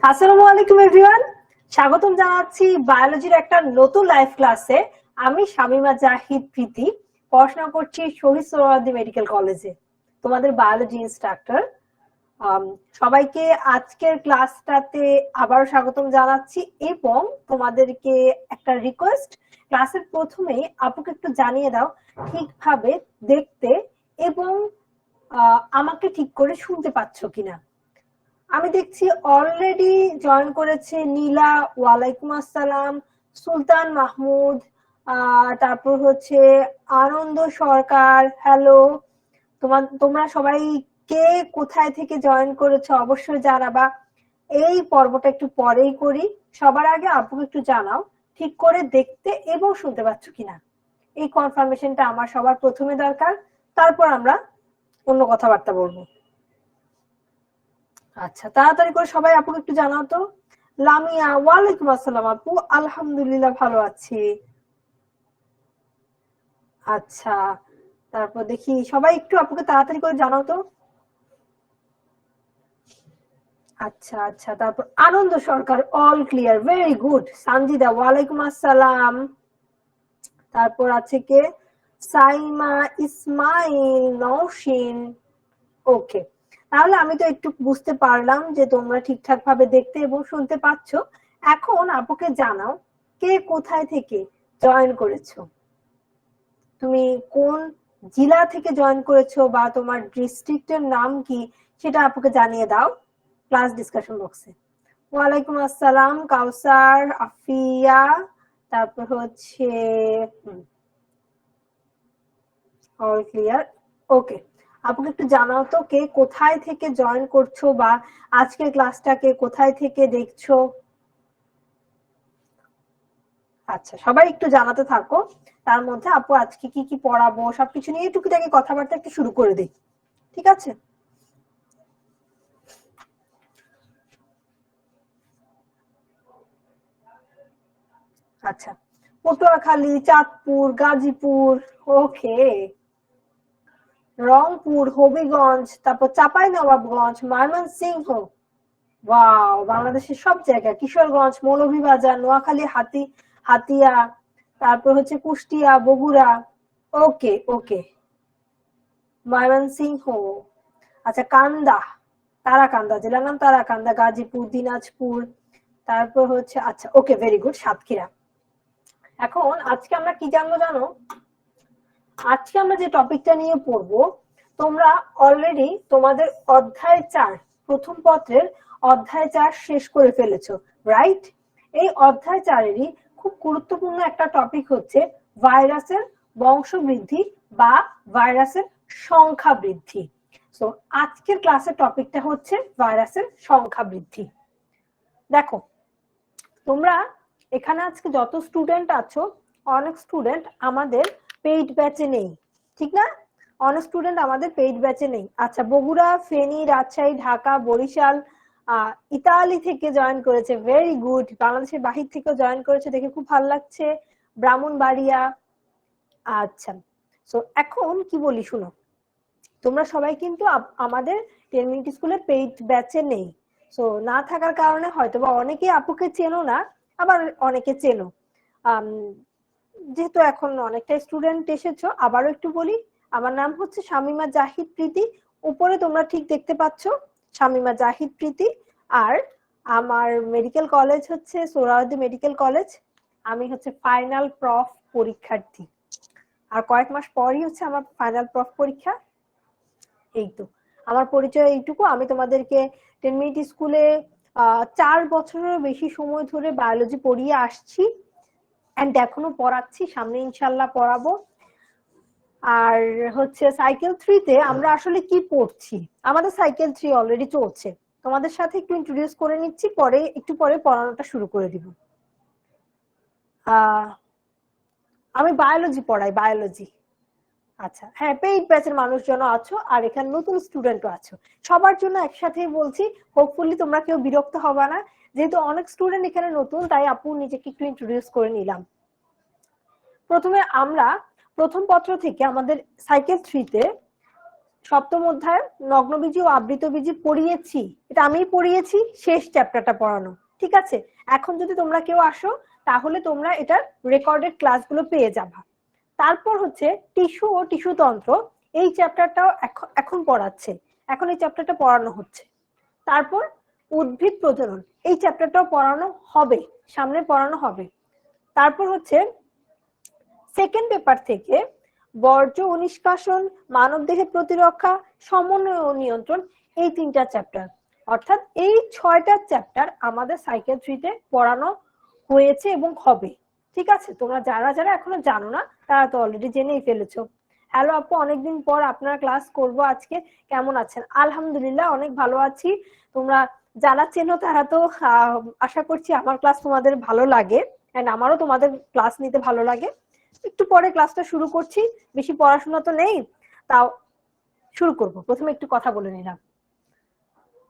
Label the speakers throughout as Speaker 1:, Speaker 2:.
Speaker 1: আসসালামু আলাইকুম এভরিওয়ান, স্বাগতম জানাচ্ছি বায়োলজির একটা নতুন লাইভ ক্লাসে। আমি শামীমা জাহিদ প্রীতি, পড়াশোনা করছি শহীদ সোহরাওয়ার্দী মেডিকেল কলেজে, তোমাদের বায়োলজি ইনস্ট্রাক্টর। সবাইকে আজকের ক্লাসটাতে আবার স্বাগতম জানাচ্ছি এবং তোমাদেরকে একটা রিকোয়েস্ট, ক্লাসের প্রথমেই আপুকে একটু জানিয়ে দাও ঠিকভাবে দেখতে এবং আমাকে ঠিক করে শুনতে পাচ্ছ কিনা। আমি দেখছি অলরেডি জয়েন করেছে নীলা, ওয়ালাইকুম আসসালাম, সুলতান মাহমুদ, তারপর হচ্ছে আনন্দ সরকার, হ্যালো। তোমরা সবাই কে কোথায় থেকে জয়েন করেছো অবশ্যই জানাবা। এই পর্বটা একটু পরেই করি, সবার আগে আপুকে একটু জানাও ঠিক করে দেখতে এবং শুনতে পাচ্ছ কিনা। এই কনফার্মেশনটা আমার সবার প্রথমে দরকার, তারপর আমরা অন্য কথাবার্তা বলবো। আচ্ছা, তাড়াতাড়ি করে সবাই আপুকে একটু জানাও তো। লামিয়া, ওয়ালাইকুম আসসালাম আপু, আলহামদুলিল্লাহ ভালো আছি। আচ্ছা, তারপর দেখি সবাই একটু আপুকে তাড়াতাড়ি করে জানাও তো। আচ্ছা আচ্ছা, তারপর Anand Sarkar, all clear, very good. Sanjida, ওয়ালাইকুম আসসালাম। তারপর আছে কে? সাইমা, ইসমাইল, নওশিন। ওকে, তাহলে আমি তো একটু বুঝতে পারলাম যে তোমরা ঠিকঠাক ভাবে দেখতে এবং শুনতে পাচ্ছ। এখন আপুকে জানাও কে কোথায় থেকে জয়েন করেছো, তুমি কোন জেলা থেকে জয়েন করেছো বা তোমার ডিস্ট্রিক্টের নাম কি সেটা আপুকে জানিয়ে দাও ক্লাস ডিসকাশন বক্সে। ওয়ালাইকুম আসসালাম কাউসার, আফিয়া, তারপর হচ্ছে অল ক্লিয়ার। ওকে, আপুকে একটু জানাও তো কে কোথায় থেকে জয়েন করছো বা আজকের ক্লাসটাকে কোথায় থেকে দেখছো। আচ্ছা, সবাই একটু জানাতে থাকো। তার মধ্যে আপু আজকে কি কি পড়াবো সবকিছু নিয়ে টুকিটাকি কথাবার্তা একটু শুরু করে দিই, ঠিক আছে? আচ্ছা, পটুয়াখালী, চাঁদপুর, গাজীপুর, ওকে, রংপুর, হবিগঞ্জ, তারপর চাঁপাইনবাবগঞ্জ, ময়মনসিংহ, ওয়াও, বাংলাদেশের সব জায়গায়, কিশোরগঞ্জ, মৌলভীবাজার, নোয়াখালী, হাতিয়া, তারপর হচ্ছে কুষ্টিয়া, বগুড়া, ওকে ওকে, ময়মনসিংহ, আচ্ছা, কান্দা, তারাকান্দা, জেলার নাম তারাকান্দা, গাজীপুর, দিনাজপুর, তারপর হচ্ছে আচ্ছা ওকে, ভেরি গুড, সাতক্ষীরা। এখন আজকে আমরা কি জানবো জানো? আজকে আমরা যে টপিকটা নিয়ে পড়বো, তোমরা অলরেডি তোমাদের অধ্যায় 4 প্রথম পত্রের অধ্যায় 4 শেষ করে ফেলেছো, রাইট? এই অধ্যায় 4-এরই খুব গুরুত্বপূর্ণ একটা টপিক হচ্ছে ভাইরাসের বংশবৃদ্ধি বা ভাইরাসের সংখ্যা বৃদ্ধি। সো আজকের ক্লাসের টপিকটা হচ্ছে ভাইরাসের সংখ্যা বৃদ্ধি। দেখো, তোমরা এখানে আজকে যত স্টুডেন্ট আছো, অনেক স্টুডেন্ট আমাদের পেইড ব্যাচে নেই, ঠিক না? অনেক স্টুডেন্ট আমাদের পেইড ব্যাচে নেই। আচ্ছা, বগুড়া, ফেনী, রাজশাহী, ঢাকা, বরিশাল, ইতালি থেকে জয়েন করেছে, ভেরি গুড। বাংলাদেশের বাহির থেকেও জয়েন করেছে, দেখে খুব ভালো লাগছে। ব্রাহ্মণবাড়িয়া, আচ্ছা। সো এখন কি বলি শুনো, তোমরা সবাই কিন্তু আমাদের 10 মিনিট স্কুলে পেইড ব্যাচে নেই। সো না থাকার কারণে হয়তোবা অনেকে আপুকে চেনো না, আবার অনেকে চেনো। যেহেতু এখন অনেকটা স্টুডেন্ট এসেছো, আবারও একটু বলি, আমার নাম হচ্ছে শামীমা জাহিদ প্রীতি। উপরে তোমরা ঠিক দেখতে পাচ্ছ শামীমা জাহিদ প্রীতি। আর আমার মেডিকেল কলেজ হচ্ছে সোহরাওয়ার্দী মেডিকেল কলেজ। আমি হচ্ছে ফাইনাল প্রফ পরীক্ষার্থী, আর কয়েক মাস পরই হচ্ছে আমার ফাইনাল প্রফ পরীক্ষা। এই তো আমার পরিচয় এইটুকু। আমি তোমাদেরকে 10 মিনিট স্কুলে 4 বছরেরও বেশি সময় ধরে বায়োলজি পড়িয়ে আসছি, এন্ড এখনো পড়াচ্ছি, সামনে ইনশাল্লাহ পড়াবো। আর হচ্ছে সাইকেল 3-তে আমরা আসলে কি পড়ছি, আমাদের সাইকেল 3 অলরেডি চলছে। তোমাদের সাথে একটু ইন্ট্রোডিউস করে নিচ্ছি, পরে একটু পরে পড়ানোটা শুরু করে দিব। আমি বায়োলজি পড়াই, বায়োলজি। আচ্ছা, হ্যাঁ, পেইড ব্যাচের মানুষজন আছো আর এখানে নতুন স্টুডেন্টও আছো, সবার জন্য একসাথেই বলছি। হোপফুলি তোমরা কেউ বিরক্ত হবে না, যেহেতু অনেক স্টুডেন্ট এখানে নতুন, তাই আপু নিজেকে একটু ইন্ট্রোডিউস করে নিলাম। প্রথমে আমরা প্রথম পত্র থেকে আমাদের সাইকেল 3-তে সপ্তম অধ্যায় নগ্নবীজি ও আবৃতবীজি পড়িয়েছি, এটা আমিই পড়িয়েছি, শেষ চ্যাপ্টারটা পড়ানো, ঠিক আছে। এখন যদি তোমরা কেউ আসো তাহলে তোমরা এটার রেকর্ডেড ক্লাসগুলো পেয়ে যাবা। তারপর হচ্ছে টিস্যু ও টিস্যুতন্ত্র, এই চ্যাপ্টারটাও এখন পড়াচ্ছে, এখন এই চ্যাপ্টারটা পড়ানো হচ্ছে। তারপর উদ্ভিদ প্রজনন, এই চ্যাপ্টারটাও পড়ানো হবে, সামনে পড়ানো হবে। তারপর হচ্ছে সেকেন্ড পেপার থেকে বর্জ্য ও নিষ্কাশন, মানবদেহের প্রতিরক্ষা, সমন্বয় ও নিয়ন্ত্রণ, এই 3টা চ্যাপ্টার, অর্থাৎ এই 6টা চ্যাপ্টার আমাদের সাইকিয়াট্রিতে পড়ানো হয়েছে এবং হবে, ঠিক আছে। তোমরা যারা যারা এখনো জানো না তারা তো অলরেডি জেনেই ফেলেছো। হ্যালো আপু, অনেকদিন পর আপনার ক্লাস করব আজকে, কেমন আছেন? আলহামদুলিল্লাহ অনেক ভালো আছি। তোমরা যারা চেনো তারা তো আশা করছি আমার ক্লাস তোমাদের ভালো লাগে, এন্ড আমারও তোমাদের ক্লাস নিতে ভালো লাগে। একটু পরে ক্লাসটা শুরু করছি, বেশি পড়াশোনা তো নেই, তাও শুরু করব। প্রথমে একটু কথা বলে নিলাম।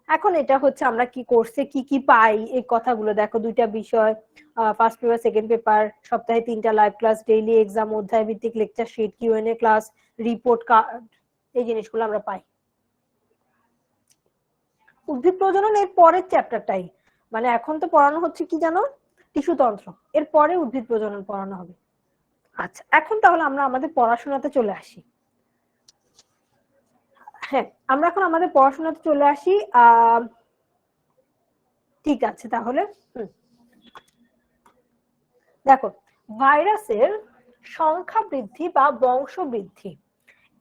Speaker 1: এখন এটা হচ্ছে আমরা কি কোর্সে কি কি পাই এই কথাগুলো দেখো, 2টা বিষয়, ফার্স্ট পেপার সেকেন্ড পেপার, সপ্তাহে 3টা লাইভ ক্লাস, ডেইলি এক্সাম, অধ্যায় ভিত্তিক lecture sheet, QNA class, report card, এই জিনিসগুলো আমরা পাই। উদ্ভিদ প্রজনন এর পরের চ্যাপ্টারটাই, মানে এখন তো পড়ানো হচ্ছে কি জানো, টিস্যুতন্ত্র, এর পরে উদ্ভিদ প্রজনন পড়ানো হবে। আচ্ছা, এখন তাহলে আমরা আমাদের পড়াশোনাতে চলে আসি। হ্যাঁ, আমরা এখন আমাদের পড়াশোনাতে চলে আসি। ঠিক আছে, তাহলে দেখো, ভাইরাসের সংখ্যা বৃদ্ধি বা বংশ বৃদ্ধি,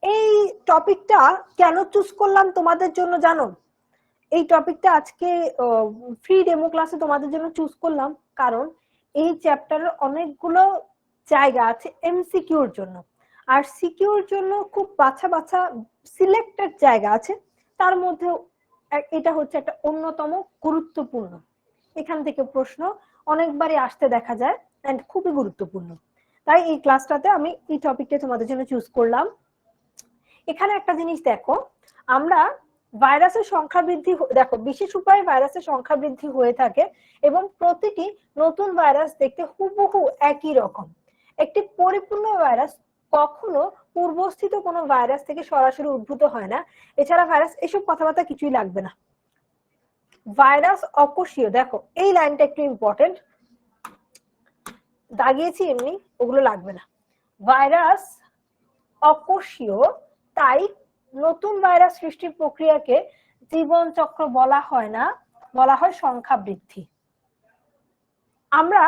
Speaker 1: এই টপিকটা কেন চুজ করলাম তোমাদের জন্য জানো? এই টপিকটা আজকে ফ্রি ডেমো ক্লাসে তোমাদের জন্য চুজ করলাম কারণ এই চ্যাপ্টারের অনেকগুলো জায়গা আছে এমসিকিউর জন্য, আর সিকিউর জন্য খুব বাছা বাছা সিলেক্টেড জায়গা আছে, তার মধ্যে এটা হচ্ছে একটা অন্যতম গুরুত্বপূর্ণ। এখান থেকে প্রশ্ন অনেকবারই আসতে দেখা যায় এন্ড খুবই গুরুত্বপূর্ণ, তাই এই ক্লাসটাতে আমি এই টপিকটা তোমাদের জন্য চুজ করলাম। এখানে একটা জিনিস দেখো, আমরা ভাইরাসের সংখ্যা বৃদ্ধি, দেখো বিশেষ উপায়ে ভাইরাসের সংখ্যা বৃদ্ধি হয়ে থাকে এবং প্রতিটি নতুন ভাইরাস দেখতে হুবহু একই রকম। একটি পরিপূর্ণ ভাইরাস কখনো পূর্বস্থিত কোনো ভাইরাস থেকে সরাসরি উদ্ভূত হয় না। এছাড়া ভাইরাস, এসব কথাবার্তা কিছুই লাগবে না। ভাইরাস অকোষীয়, দেখো এই লাইনটা একটু ইম্পর্টেন্ট, দাগিয়েছি এমনি, ওগুলো লাগবে না। ভাইরাস অকোষীয়, তাই নতুন ভাইরাস সৃষ্টির প্রক্রিয়াকে জীবন চক্র বলা হয় না, বলা হয় সংখ্যা বৃদ্ধি। আমরা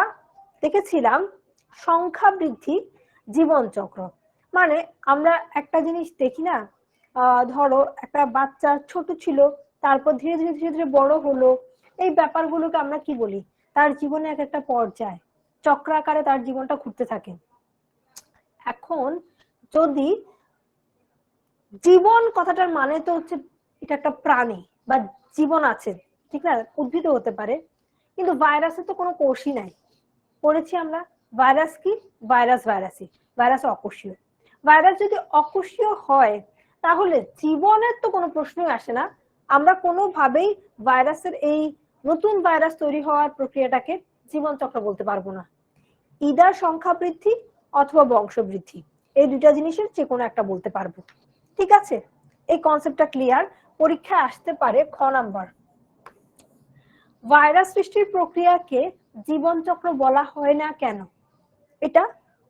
Speaker 1: দেখেছিলাম সংখ্যা বৃদ্ধি জীবন চক্র, মানে আমরা একটা জিনিস দেখি না, ধরো একটা বাচ্চা ছোট ছিল, তারপর ধীরে ধীরে ধীরে ধীরে বড় হলো, এই ব্যাপারগুলোকে আমরা কি বলি, তার জীবনে এক একটা পর্যায়, চক্রাকারে তার জীবনটা ঘুরতে থাকে। এখন যদি জীবন কথাটার মানে তো হচ্ছে এটা একটা প্রাণী বা জীবন আছে, ঠিক না, উদ্ভিদ হতে পারে, কিন্তু ভাইরাসের তো কোনো কোষই নাই। পড়েছি আমরা ভাইরাস কি, ভাইরাস ভাইরাসই, ভাইরাস অকোষীয়। ভাইরাস যদি অকোষীয় হয় তাহলে জীবনের তো কোনো প্রশ্নই আসে না, আমরা কোনোভাবেই ভাইরাসের এই নতুন ভাইরাস তৈরি হওয়ার প্রক্রিয়াটাকে জীবন চক্র বলতে পারবো না। ইদার সংখ্যা বৃদ্ধি অথবা বংশ বৃদ্ধি, এই 2টা জিনিসের যে কোনো একটা বলতে পারবো, ঠিক আছে। এই কনসেপ্টটা ক্লিয়ার, পরীক্ষায় আসতে পারে খ নাম্বার। ভাইরাস সৃষ্টির প্রক্রিয়াকে জীবন চক্র বলা হয় না কেন, এটা,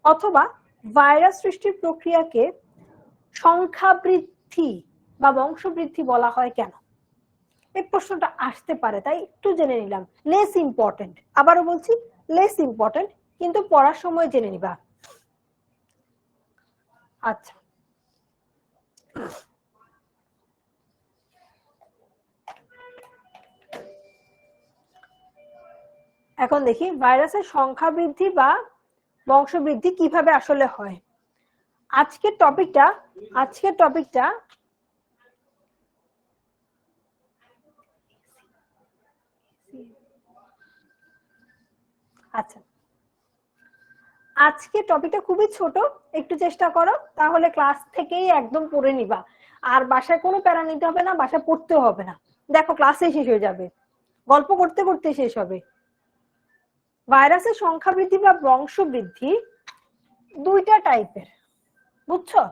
Speaker 1: অথবা ভাইরাস সৃষ্টির প্রক্রিয়াকে সংখ্যা বৃদ্ধি বা বংশ বৃদ্ধি বলা হয় কেন, এই প্রশ্নটা আসতে পারে, তাই একটু জেনে নিলাম। লেস ইম্পর্টেন্ট, আবারও বলছি লেস ইম্পর্টেন্ট, কিন্তু পড়ার সময় জেনে নিবা। আচ্ছা, এখন দেখি ভাইরাসের সংখ্যা বৃদ্ধি বা বংশ বৃদ্ধি কিভাবে আসলে হয়। আজকের টপিকটা আচ্ছা, আজকে টপিকটা খুবই ছোট, একটু চেষ্টা করো তাহলে ক্লাস থেকেই একদম পড়ে নিবা, আর বাসায় কোনো প্যারা নিতে হবে না, বাসায় পড়তেও হবে না, দেখো ক্লাসে শেষ হয়ে যাবে, গল্প করতে করতে শেষ হবে। ভাইরাসের সংখ্যা বৃদ্ধি বা বংশ বৃদ্ধি 2টা টাইপের, বুঝছো?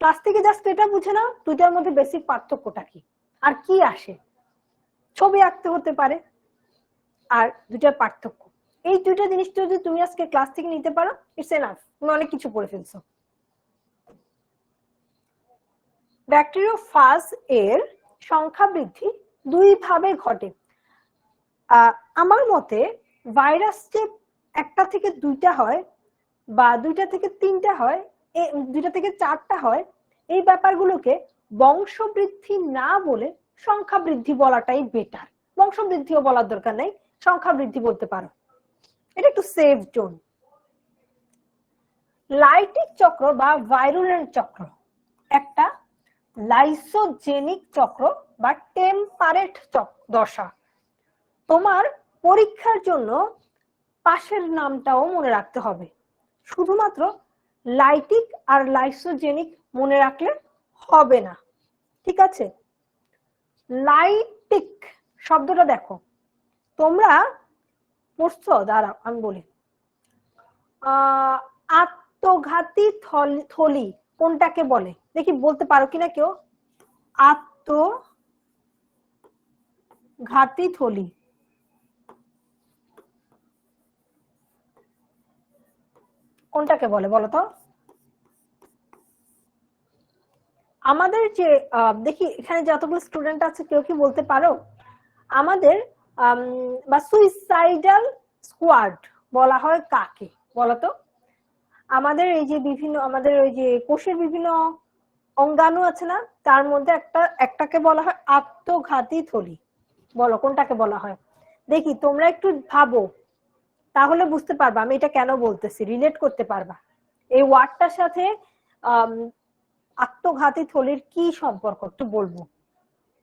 Speaker 1: ক্লাস থেকে জাস্ট এটা বুঝে নাও দুইটার মধ্যে বেসিক পার্থক্যটা কি আর কি আসে। ছবি আঁকতে হতে পারে আর দুইটার পার্থক্য, এই দুইটা জিনিস যদি তুমি আজকে ক্লাস থেকে নিতে পারো ইটস এনাফ, তুমি অনেক কিছু পড়ে ফেলছো। ব্যাকটেরিওফাজ এর সংখ্যা বৃদ্ধি দুই ভাবে ঘটে। আমার মতে ভাইরাস যে একটা থেকে দুইটা হয় বা দুইটা থেকে তিনটা হয়, দুইটা থেকে চারটা হয়, এই ব্যাপারগুলোকে বংশবৃদ্ধি না বলে সংখ্যা বৃদ্ধি বলাটাই বেটার। বংশবৃদ্ধিও বলার দরকার নেই, সংখ্যা বৃদ্ধি বলতে পারো, এটা একটু সেফ জোন। লাইটিক চক্র বা ভাইরুলেন্ট চক্র একটা লাইসোজেনিক চক্র বা টেম্পারেট দশা। তোমার পরীক্ষার জন্য পাশের নামটাও মনে রাখতে হবে, শুধুমাত্র লাইটিক আর লাইসোজেনিক মনে রাখলে হবে না, ঠিক আছে? লাইটিক শব্দটা দেখো, তোমরা পড়ছো, দাঁড়াও আমি বলি। আত্মঘাতী থলি কোনটাকে বলে দেখি, বলতে পারো কিনা কেউ? আত্মঘাতী থলি কোনটাকে বলে বলো তো? আমাদের যে দেখি এখানে যতগুলো স্টুডেন্ট আছে কেউ কি বলতে পারো? আমাদের বা সুইসাইডাল স্কোয়াড বলা হয় কাকে বলতো? আমাদের এই যে বিভিন্ন আমাদের ওই যে কোষের বিভিন্ন অঙ্গাণু আছে না, তার মধ্যে একটাকে বলা হয় আত্মঘাতী থলি। বলো কোনটাকে বলা হয়? দেখি তোমরা একটু ভাবো, তাহলে বুঝতে পারবা আমি এটা কেন বলতেছি, রিলেট করতে পারবা এই ওয়ার্ডটার সাথে। আত্মঘাতী থলির কি সম্পর্ক একটু বলবো,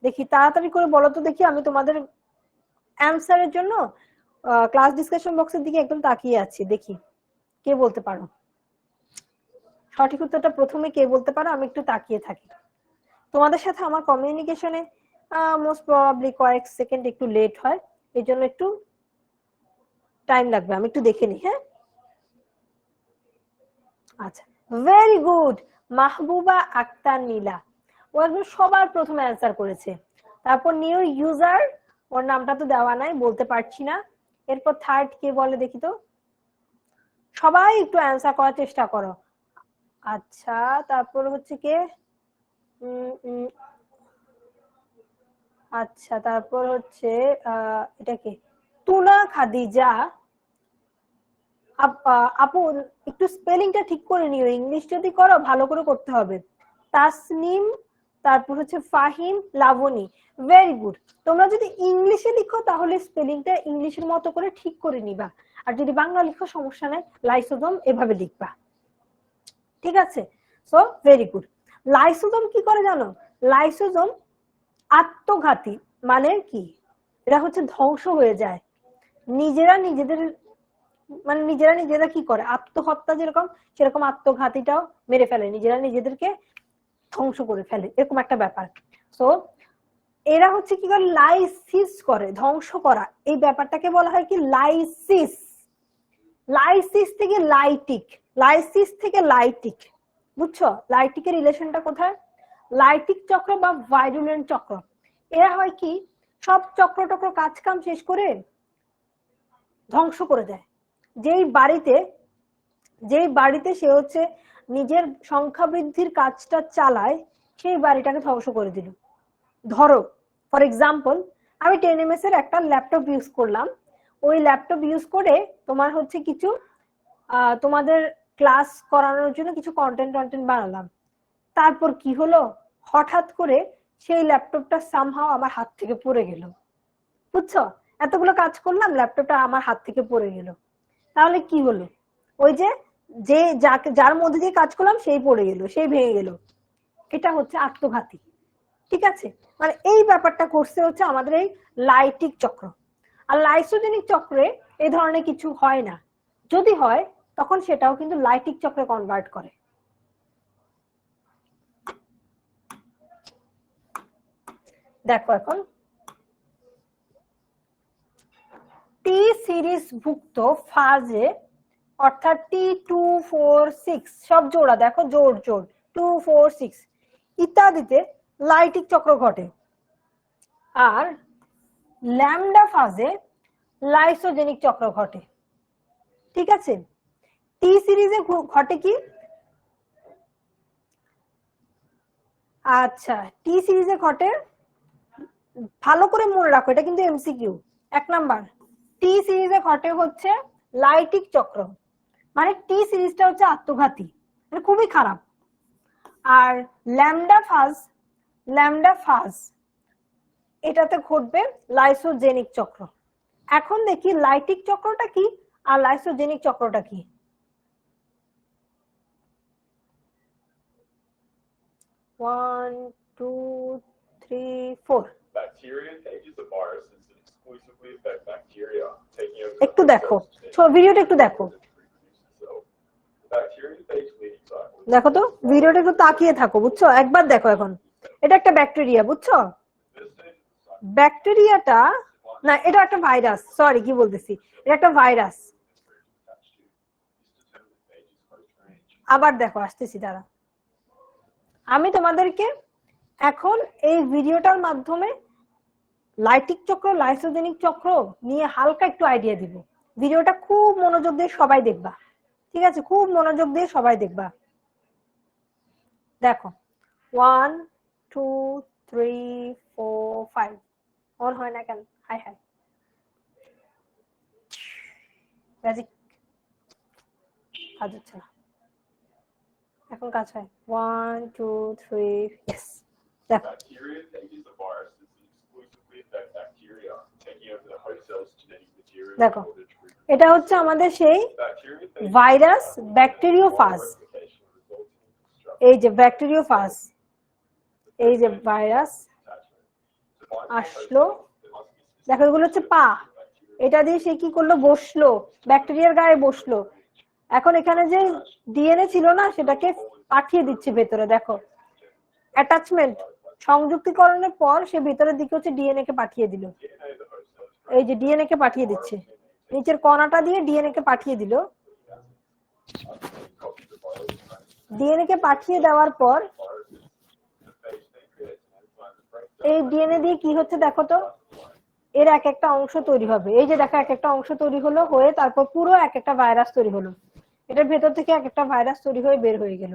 Speaker 1: দেখি তাড়াতাড়ি করে বলো তো দেখি। আমি তোমাদের অ্যানসারের জন্য ক্লাস ডিসকাশন বক্সের দিকে একদম তাকিয়ে আছি, দেখি কে বলতে পারো সঠিক উত্তরটা। প্রথমে কে বলতে পারো আমি একটু তাকিয়ে থাকি। তোমাদের সাথে আমার কমিউনিকেশনে মোস্ট প্রবাবলি কয়েক সেকেন্ড একটু লেট হয়, এই জন্য একটু টাইম লাগবে, আমি একটু দেখে নিই। হ্যাঁ, আচ্ছা, ভেরি গুড। মাহবুবা আক্তার নীলা, ও একদম সবার প্রথমে অ্যান্সার করেছে। তারপর নিউ ইউজার, ওর নামটা তো দেওয়া নাই, বলতে পারছি না। এরপর থার্ড কে বলে দেখি তো, সবাই একটু অ্যান্সার করার চেষ্টা করো। আচ্ছা, তারপর হচ্ছে কে, আচ্ছা তারপর হচ্ছে এটা কি, তুনা খাদিজা। আপু একটু স্পেলিংটা ঠিক করে নিও, ইংলিশ যদি করো ভালো করে করতে হবে। তাসনিম, তারপর হচ্ছে ফাহিম, লাবণী, ভেরি গুড। তোমরা যদি ইংলিশে লিখো তাহলে স্পেলিংটা ইংলিশের মতো করে ঠিক করে নিবা, আর যদি বাংলা লিখো সমস্যা নাই, লাইসোজোম এভাবে লিখবা, ঠিক আছে? So very good. লাইসোজোম কি করে জানো? লাইসোজোম আত্মঘাতী মানে কি, এটা হচ্ছে ধ্বংস হয়ে যায়, নিজেরা নিজেদের মানে নিজেরা কি করে, আত্মহত্যা যেরকম সেরকম আত্মঘাতীটাও মেরে ফেলে, নিজেরা নিজেদেরকে ধ্বংস করে ফেলে, এরকম একটা ব্যাপার। সো এরা হচ্ছে কি করে, লাইসিস করে, ধ্বংস করা, এই ব্যাপারটাকে বলা হয় কি লাইসিস। লাইসিস থেকে লাইটিক, লাইসিস থেকে লাইটিক, বুঝছো লাইটিকের রিলেশনটা কোথায়? লাইটিক চক্র বা ভাইরুলেন্ট চক্র, এরা হয় কি সব চক্র টক্র কাজ কাম শেষ করে ধ্বংস করে দেয়। যেই বাড়িতে সে হচ্ছে নিজের সংখ্যা বৃদ্ধির কাজটা চালায়, সেই বাড়িটাকে ধ্বংস করে দিল। ধরো ফর এক্সাম্পল আমি 10ms এর একটা ল্যাপটপ ইউজ করলাম, ওই ল্যাপটপ ইউজ করে তোমার হচ্ছে কিছু তোমাদের ক্লাস করানোর জন্য কিছু কন্টেন্ট বানালাম। তারপর কি হলো, হঠাৎ করে সেই ল্যাপটপটা সামহাও আমার হাত থেকে পড়ে গেল, বুঝছো? এতগুলো কাজ করলাম, ল্যাপটপটা আমার হাত থেকে পড়ে গেল, তাহলে কি হলো? ওই যে যার মধ্যে দিয়ে কাজ করলাম সেই পড়ে গেল, সেই ভেঙে গেল, এটা হচ্ছে আত্মঘাতী, ঠিক আছে? মানে এই ব্যাপারটা করছে হচ্ছে আমাদের এই লাইটিক চক্র। আর লাইসোজেনিক চক্রে এই ধরনের কিছু হয় না, যদি হয় তখন সেটাও কিন্তু লাইটিক চক্রে কনভার্ট করে। দেখো এখন টি সিরিজ ভুক্ত ফাজে অর্থাৎ T2, 4, 6 সব জোড়া, দেখো জোর জোর 2 4 6 ইত্যাদিতে লাইটিক চক্র ঘটে। আর ল্যামডা ফাজে লাইসোজেনিক চক্র ঘটে। ঠিক আছে, টি সিরিজে ঘটে কি? আচ্ছা, টি সিরিজে ঘটে, ভালো করে মনে রাখো, এটা কিন্তু এমসিকিউ। 1 নাম্বার, টি সিরিজে ঘটে হচ্ছে লাইটিক চক্র, মানে টি সিরিজটা হচ্ছে আত্মঘাতী, মানে খুবই খারাপ। আর ল্যামডা ফাজ এটাতে ঘটবে লাইসোজেনিক চক্র। এখন দেখি লাইটিক চক্রটা কি আর লাইসোজেনিক চক্রটা কি। 1 2 3 4 একটু দেখো, ভিডিওটা একটু দেখো, দেখো তো ভিডিওটা একটু তাকিয়ে থাকো, বুঝছো? একবার দেখো। এখন এটা একটা ব্যাকটেরিয়া, বুঝছো? ব্যাকটেরিয়াটা না, এটা একটা ভাইরাস, সরি কি বলতেছি, এটা একটা ভাইরাস। আবার দেখো, আসতেছি দাঁড়া। আমি তোমাদেরকে এখন এই ভিডিওটার মাধ্যমে লাইটিক চক্র লাইসোজেনিক চক্র নিয়ে হালকা একটু আইডিয়া দিব। ভিডিওটা খুব মনোযোগ দিয়ে সবাই দেখবা, ঠিক আছে? খুব মনোযোগ দিয়ে সবাই দেখবা। দেখো 1 2 3 4 5 অন হয় না কেন? হাই হাই ম্যাজিক কাজ হচ্ছে না, এখন কাজ হয়। 1 2 3 ইয়েস। দেখো দেখো, এটা হচ্ছে আমাদের সেই ভাইরাস ব্যাকটেরিওফাজ। এই যে ব্যাকটেরিওফাজ, এই যে ভাইরাস আসলো, দেখো এগুলো হচ্ছে পা, এটা দিয়ে সে কি করলো? বসলো, ব্যাকটেরিয়ার গায়ে বসলো। এখন এখানে যে ডিএনএ ছিল না, সেটাকে পাঠিয়ে দিচ্ছে ভেতরে। দেখো অ্যাটাচমেন্ট, সংযুক্তিকরণের পর সে ভেতরের দিকে হচ্ছে ডিএনএ কে পাঠিয়ে দিল। এই যে ডিএনএ কে পাঠিয়ে দিচ্ছে, নিচের কণাটা দিয়ে ডিএনএ কে পাঠিয়ে দিল। ডিএনএ কে পাঠিয়ে দেওয়ার পর এই ডিএনএ দিয়ে কি হচ্ছে দেখো তো, এর এক একটা অংশ তৈরি হবে। এই যে দেখো এক একটা অংশ তৈরি হলো, হয়ে তারপর পুরো এক একটা ভাইরাস তৈরি হলো। এটার ভেতর থেকে এক একটা ভাইরাস তৈরি হয়ে বের হয়ে গেল।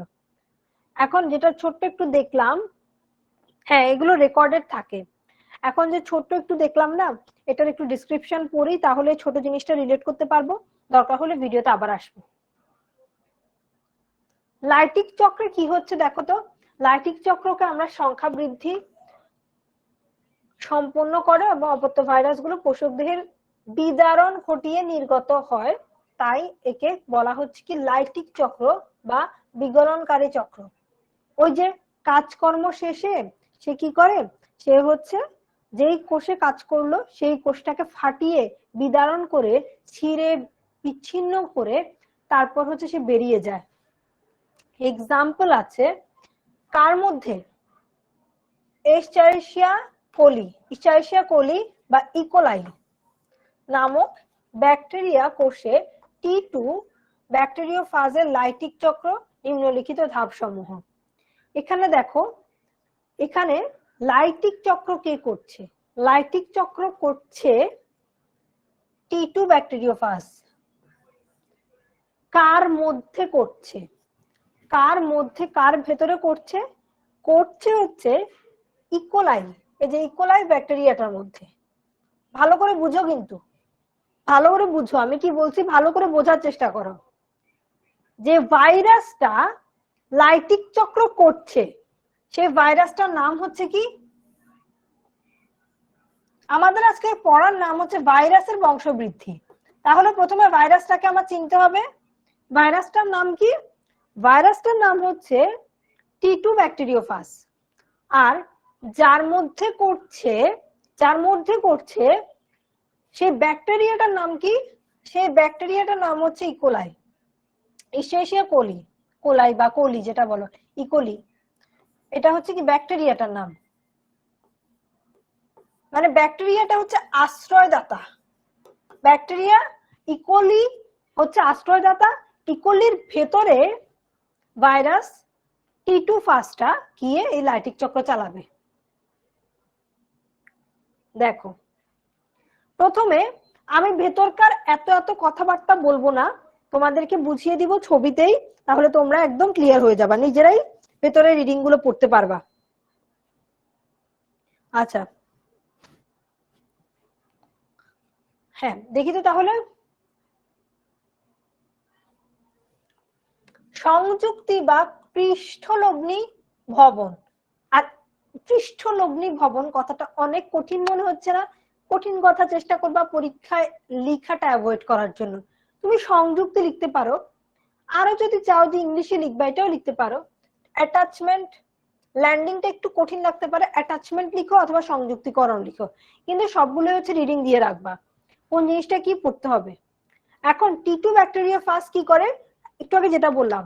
Speaker 1: এখন যেটা ছোট্ট একটু দেখলাম, হ্যাঁ এগুলো রেকর্ডেড থাকে। এখন যে ছোট্ট একটু দেখলাম না, এটার একটু ডেসক্রিপশন পড়ি, তাহলে ছোট জিনিসটা রিলেট করতে পারবো। দরকার হলে ভিডিওতে আবার আসবো। লাইটিক চক্রে কি হচ্ছে দেখো তো, লাইটিক চক্রকে আমরা সংখ্যা বৃদ্ধি সম্পন্ন করে এবং অপত্য ভাইরাসগুলো পোষক দেহের বিদারণ ঘটিয়ে নির্গত হয়, তাই একে বলা হচ্ছে কি লাইটিক চক্র বা বিগলনকারী চক্র। ওই যে কাজকর্ম শেষে সে কি করে, সে হচ্ছে যেই কোষে কাজ করলো সেই কোষটাকে ফাটিয়ে বিদারণ করে ছিঁড়ে বিচ্ছিন্ন করে তারপর হচ্ছে সে বেরিয়ে যায়। এক্সাম্পল আছে কার মধ্যে? এস্চারিশিয়া কোলি বা ইকোলাই নামক ব্যাকটেরিয়া কোষে T2 ব্যাকটেরিওফাজের লাইটিক চক্র নিম্নলিখিত ধাপসমূহ। এখানে দেখো, এখানে লাইটিক চক্র কে করছে? লাইটিক চক্র করছে T2 ব্যাকটেরিওফাজ। কার মধ্যে করছে? কার মধ্যে, কার ভেতরে করছে? করছে হচ্ছে ইকোলাই, এই যে ইকোলাই ব্যাকটেরিয়াটার মধ্যে। ভালো করে বুঝো, কিন্তু ভালো করে বুঝো, আমি কি বলছি ভালো করে বোঝার চেষ্টা করো। যে ভাইরাসটা লাইটিক চক্র করছে, সেই ভাইরাসটার নাম হচ্ছে কি? আমাদের আজকে পড়ার নাম হচ্ছে ভাইরাসের বংশবৃদ্ধি। তাহলে প্রথমে ভাইরাসটাকে আমার চিনতে হবে। ভাইরাসটার নাম কি? ভাইরাসটার নাম হচ্ছে T2 ব্যাকটেরিওফাজ। আর যার মধ্যে করছে সেই ব্যাকটেরিয়াটার নাম কি? সেই ব্যাকটেরিয়াটার নাম হচ্ছে ইকোলাই, ইস্চেরিশিয়া কোলাই বা কোলি যেটা বলো, ইকোলি। এটা হচ্ছে কি ব্যাকটেরিয়াটার নাম, মানে ব্যাকটেরিয়াটা হচ্ছে আশ্রয়দাতা। ব্যাকটেরিয়া ইকোলি হচ্ছে আশ্রয়দাতা। ইকোলির ভেতরে ভাইরাস T2 ফাজটা গিয়ে এই লাইটিক চক্র চালাবে। দেখো প্রথমে আমি ভেতরকার এত এত কথাবার্তা বলবো না, তোমাদেরকে বুঝিয়ে দিব ছবিতেই, তাহলে তোমরা একদম ক্লিয়ার হয়ে যাবা, নিজেরাই ভেতরে রিডিং গুলো পড়তে পারবা। আচ্ছা হ্যাঁ দেখি তো তাহলে। সংযুক্তি বা পৃষ্ঠলগ্নি ভবন। আর পৃষ্ঠলগ্নি ভবন কথাটা অনেক কঠিন মনে হচ্ছে না? কঠিন কথা চেষ্টা করবা পরীক্ষায় লেখাটা অ্যাভয়েড করার জন্য। তুমি সংযুক্তি লিখতে পারো, আরো যদি চাও যে ইংলিশে লিখবা এটাও লিখতে পারো। অ্যাটাচমেন্ট, ল্যান্ডিংটা একটু কঠিন লাগতে পারে, অ্যাটাচমেন্ট লিখো অথবা সংযুক্তিকরণ লিখো, কিন্তু সবগুলো হচ্ছে রিডিং দিয়ে রাখবা কোন জিনিসটা কি পড়তে হবে। এখন T2 ব্যাকটেরিয়া ফাজ কি করে, একটু আগে যেটা বললাম,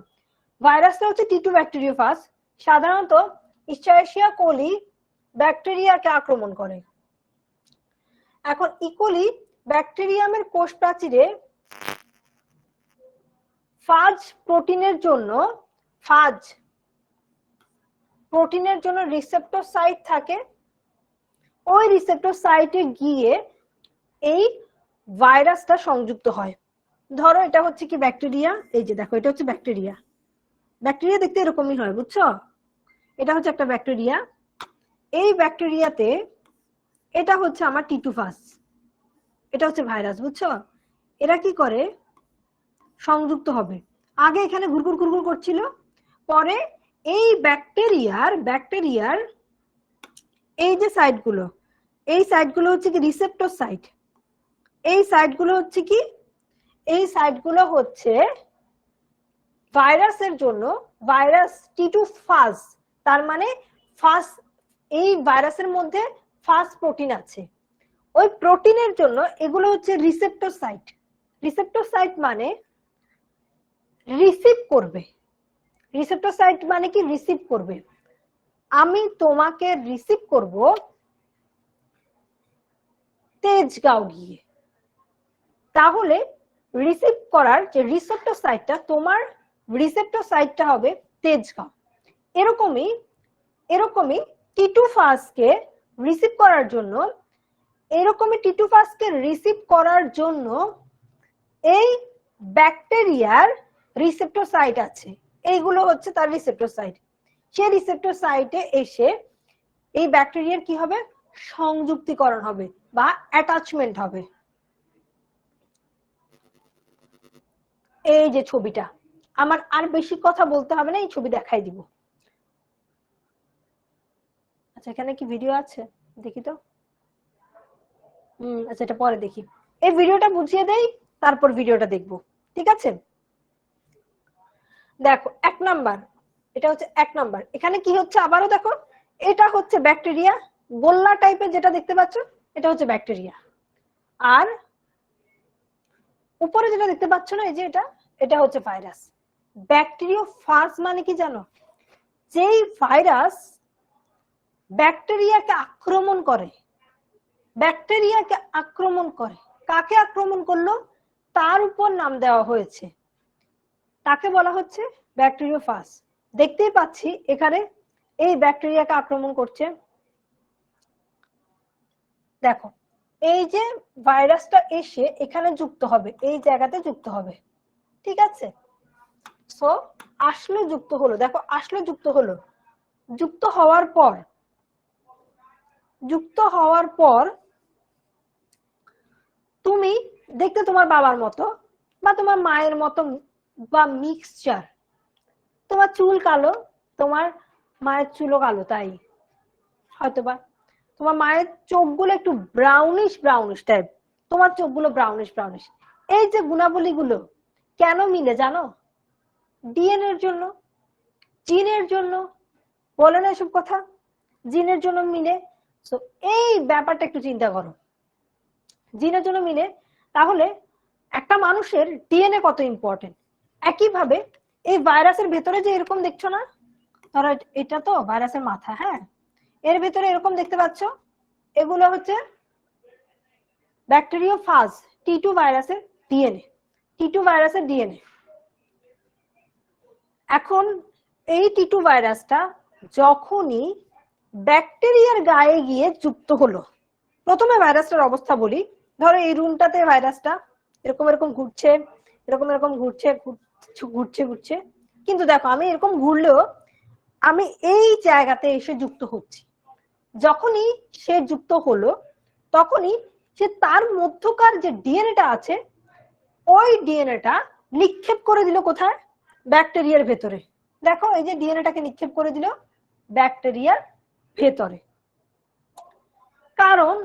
Speaker 1: ভাইরাসটা হচ্ছে T2 ব্যাকটেরিয়া ফাজ, সাধারণত ইশ্চারিশিয়া কোলি ব্যাকটেরিয়াকে আক্রমণ করে। এখন ইকোলি ব্যাকটেরিয়ামের কোষ প্রাচীরে ফাজ প্রোটিনের জন্য রিসেপ্টর সাইট থাকে। ওই রিসেপ্টর সাইটে গিয়ে এই ভাইরাসটা সংযুক্ত হয়। ধরো এটা হচ্ছে কি ব্যাকটেরিয়া, এই যে দেখো এটা হচ্ছে ব্যাকটেরিয়া, ব্যাকটেরিয়া দেখতে এরকমই হয় বুঝছো, এটা হচ্ছে একটা ব্যাকটেরিয়া। এই ব্যাকটেরিয়াতে এটা হচ্ছে আমার T2 ফাজ, এটা হচ্ছে ভাইরাস বুঝছো। এরা কি করে, সংযুক্ত হবে। আগে এখানে ঘুরঘুর ঘুরঘুর করছিল, পরে এই ব্যাকটেরিয়ার এই যে সাইটগুলো, এই সাইটগুলো হচ্ছে কি রিসেপ্টর সাইট। এই সাইটগুলো হচ্ছে কি, এই সাইটগুলো হচ্ছে ভাইরাসের জন্য, ভাইরাস T2 ফাজ, তার মানে ফাজ, এই ভাইরাসের মধ্যে ফাজ প্রোটিন আছে, ওই প্রোটিনের জন্য এগুলো হচ্ছে রিসেপ্টর সাইট। রিসেপ্টর সাইট মানে রিসিভ করবে, রিসেপ্টর সাইট মানে কি রিসিভ করবে। আমি তোমাকে রিসিভ করব তেজগাঁও গিয়ে, তাহলে রিসিভ করার যে রিসেপ্টর সাইটটা, তোমার রিসেপ্টর সাইটটা হবে তেজগাঁও। এরকমই T2 ফাজকে রিসিভ করার জন্য, এই ব্যাকটেরিয়ার রিসেপ্টর সাইট আছে, এইগুলো হচ্ছে তার রিসেপ্টর সাইট। সেই রিসেপ্টর সাইটে এসে এই ব্যাকটেরিয়ার কি হবে, সংযুক্তিকরণ হবে বা অ্যাটাচমেন্ট হবে। এই যে ছবিটা, আমার আর বেশি কথা বলতে হবে না, এই ছবি দেখাই দিব। আচ্ছা এখানে কি ভিডিও আছে দেখি তো, আচ্ছা এটা পরে দেখি, এই ভিডিওটা বুঝিয়ে দেই তারপর ভিডিওটা দেখবো, ঠিক আছে। দেখো 1 নাম্বার, এটা হচ্ছে 1 নাম্বার। এখানে কি হচ্ছে আবারও দেখো, এটা হচ্ছে ব্যাকটেরিয়া, গোল্লা টাইপের যেটা দেখতে পাচ্ছ এটা হচ্ছে ব্যাকটেরিয়া, আর উপরে যেটা দেখতে পাচ্ছ না এই যে এটা হচ্ছে ভাইরাস। ব্যাকটেরিওফাজ মানে কি জানো, যেই ভাইরাস ব্যাকটেরিয়াকে আক্রমণ করে, কাকে আক্রমণ করলো তার উপর নাম দেওয়া হয়েছে, তাকে বলা হচ্ছে ব্যাকটেরিওফাজ। দেখতেই পাচ্ছি এখানে এই ব্যাকটেরিয়াকে আক্রমণ করছে। দেখো এই যে ভাইরাসটা এসে এখানে যুক্ত হবে, এই জায়গাতে যুক্ত হবে, ঠিক আছে। সো আসলে যুক্ত হলো, দেখো আসলে যুক্ত হলো। যুক্ত হওয়ার পর তুমি দেখতে তোমার বাবার মতো বা তোমার মায়ের মতো বা মিক্সচার, তোমার চুল কালো, তোমার মায়ের চুলও কালো, তাই হয়তোবা তোমার মায়ের চোখগুলো একটু ব্রাউনিশ টাইপ, তোমার চোখগুলো ব্রাউনিশ। এই যে গুণাবলীগুলো কেন মিলে জানো, ডিএনএ এর জন্য, জিনের জন্য, বলে না এসব কথা, জিনের জন্য মিলে। সো এই ব্যাপারটা একটু চিন্তা করো, জিনের জন্য মিলে, তাহলে একটা মানুষের ডিএনএ কত ইম্পর্টেন্ট। একইভাবে এই ভাইরাসের ভেতরে যে এরকম দেখছো না, ধরো এটা তো ভাইরাসের মাথা, হ্যাঁ, এর ভেতরে এরকম দেখতে পাচ্ছ, এগুলো হচ্ছে ব্যাকটেরিওফাজ T2 ভাইরাসের ডিএনএ, T2 ভাইরাসের ডিএনএ। এখন এই টি2 ভাইরাসটা যখনই ব্যাকটেরিয়ার গায়ে গিয়ে যুক্ত হলো, প্রথমে ভাইরাসটার অবস্থা বলি। ধরো এই রুমটাতে ভাইরাসটা এরকম এরকম ঘুরছে, এরকম এরকম ঘুরছে ঘুরছে ঘুরছে, কিন্তু দেখো আমি এরকম ঘুরলেও আমি এই জায়গাতে এসে যুক্ত হচ্ছি। যখনই সে যুক্ত হলো তখনই সে তার মধ্যকার যে ডিএনএটা আছে ওই ডিএনএটা নিক্ষেপ করে দিল কোথায়? ব্যাকটেরিয়ার ভেতরে। দেখো এই যে ডিএনএটাকে নিক্ষেপ করে দিল ব্যাকটেরিয়ার ভেতরে। কারণ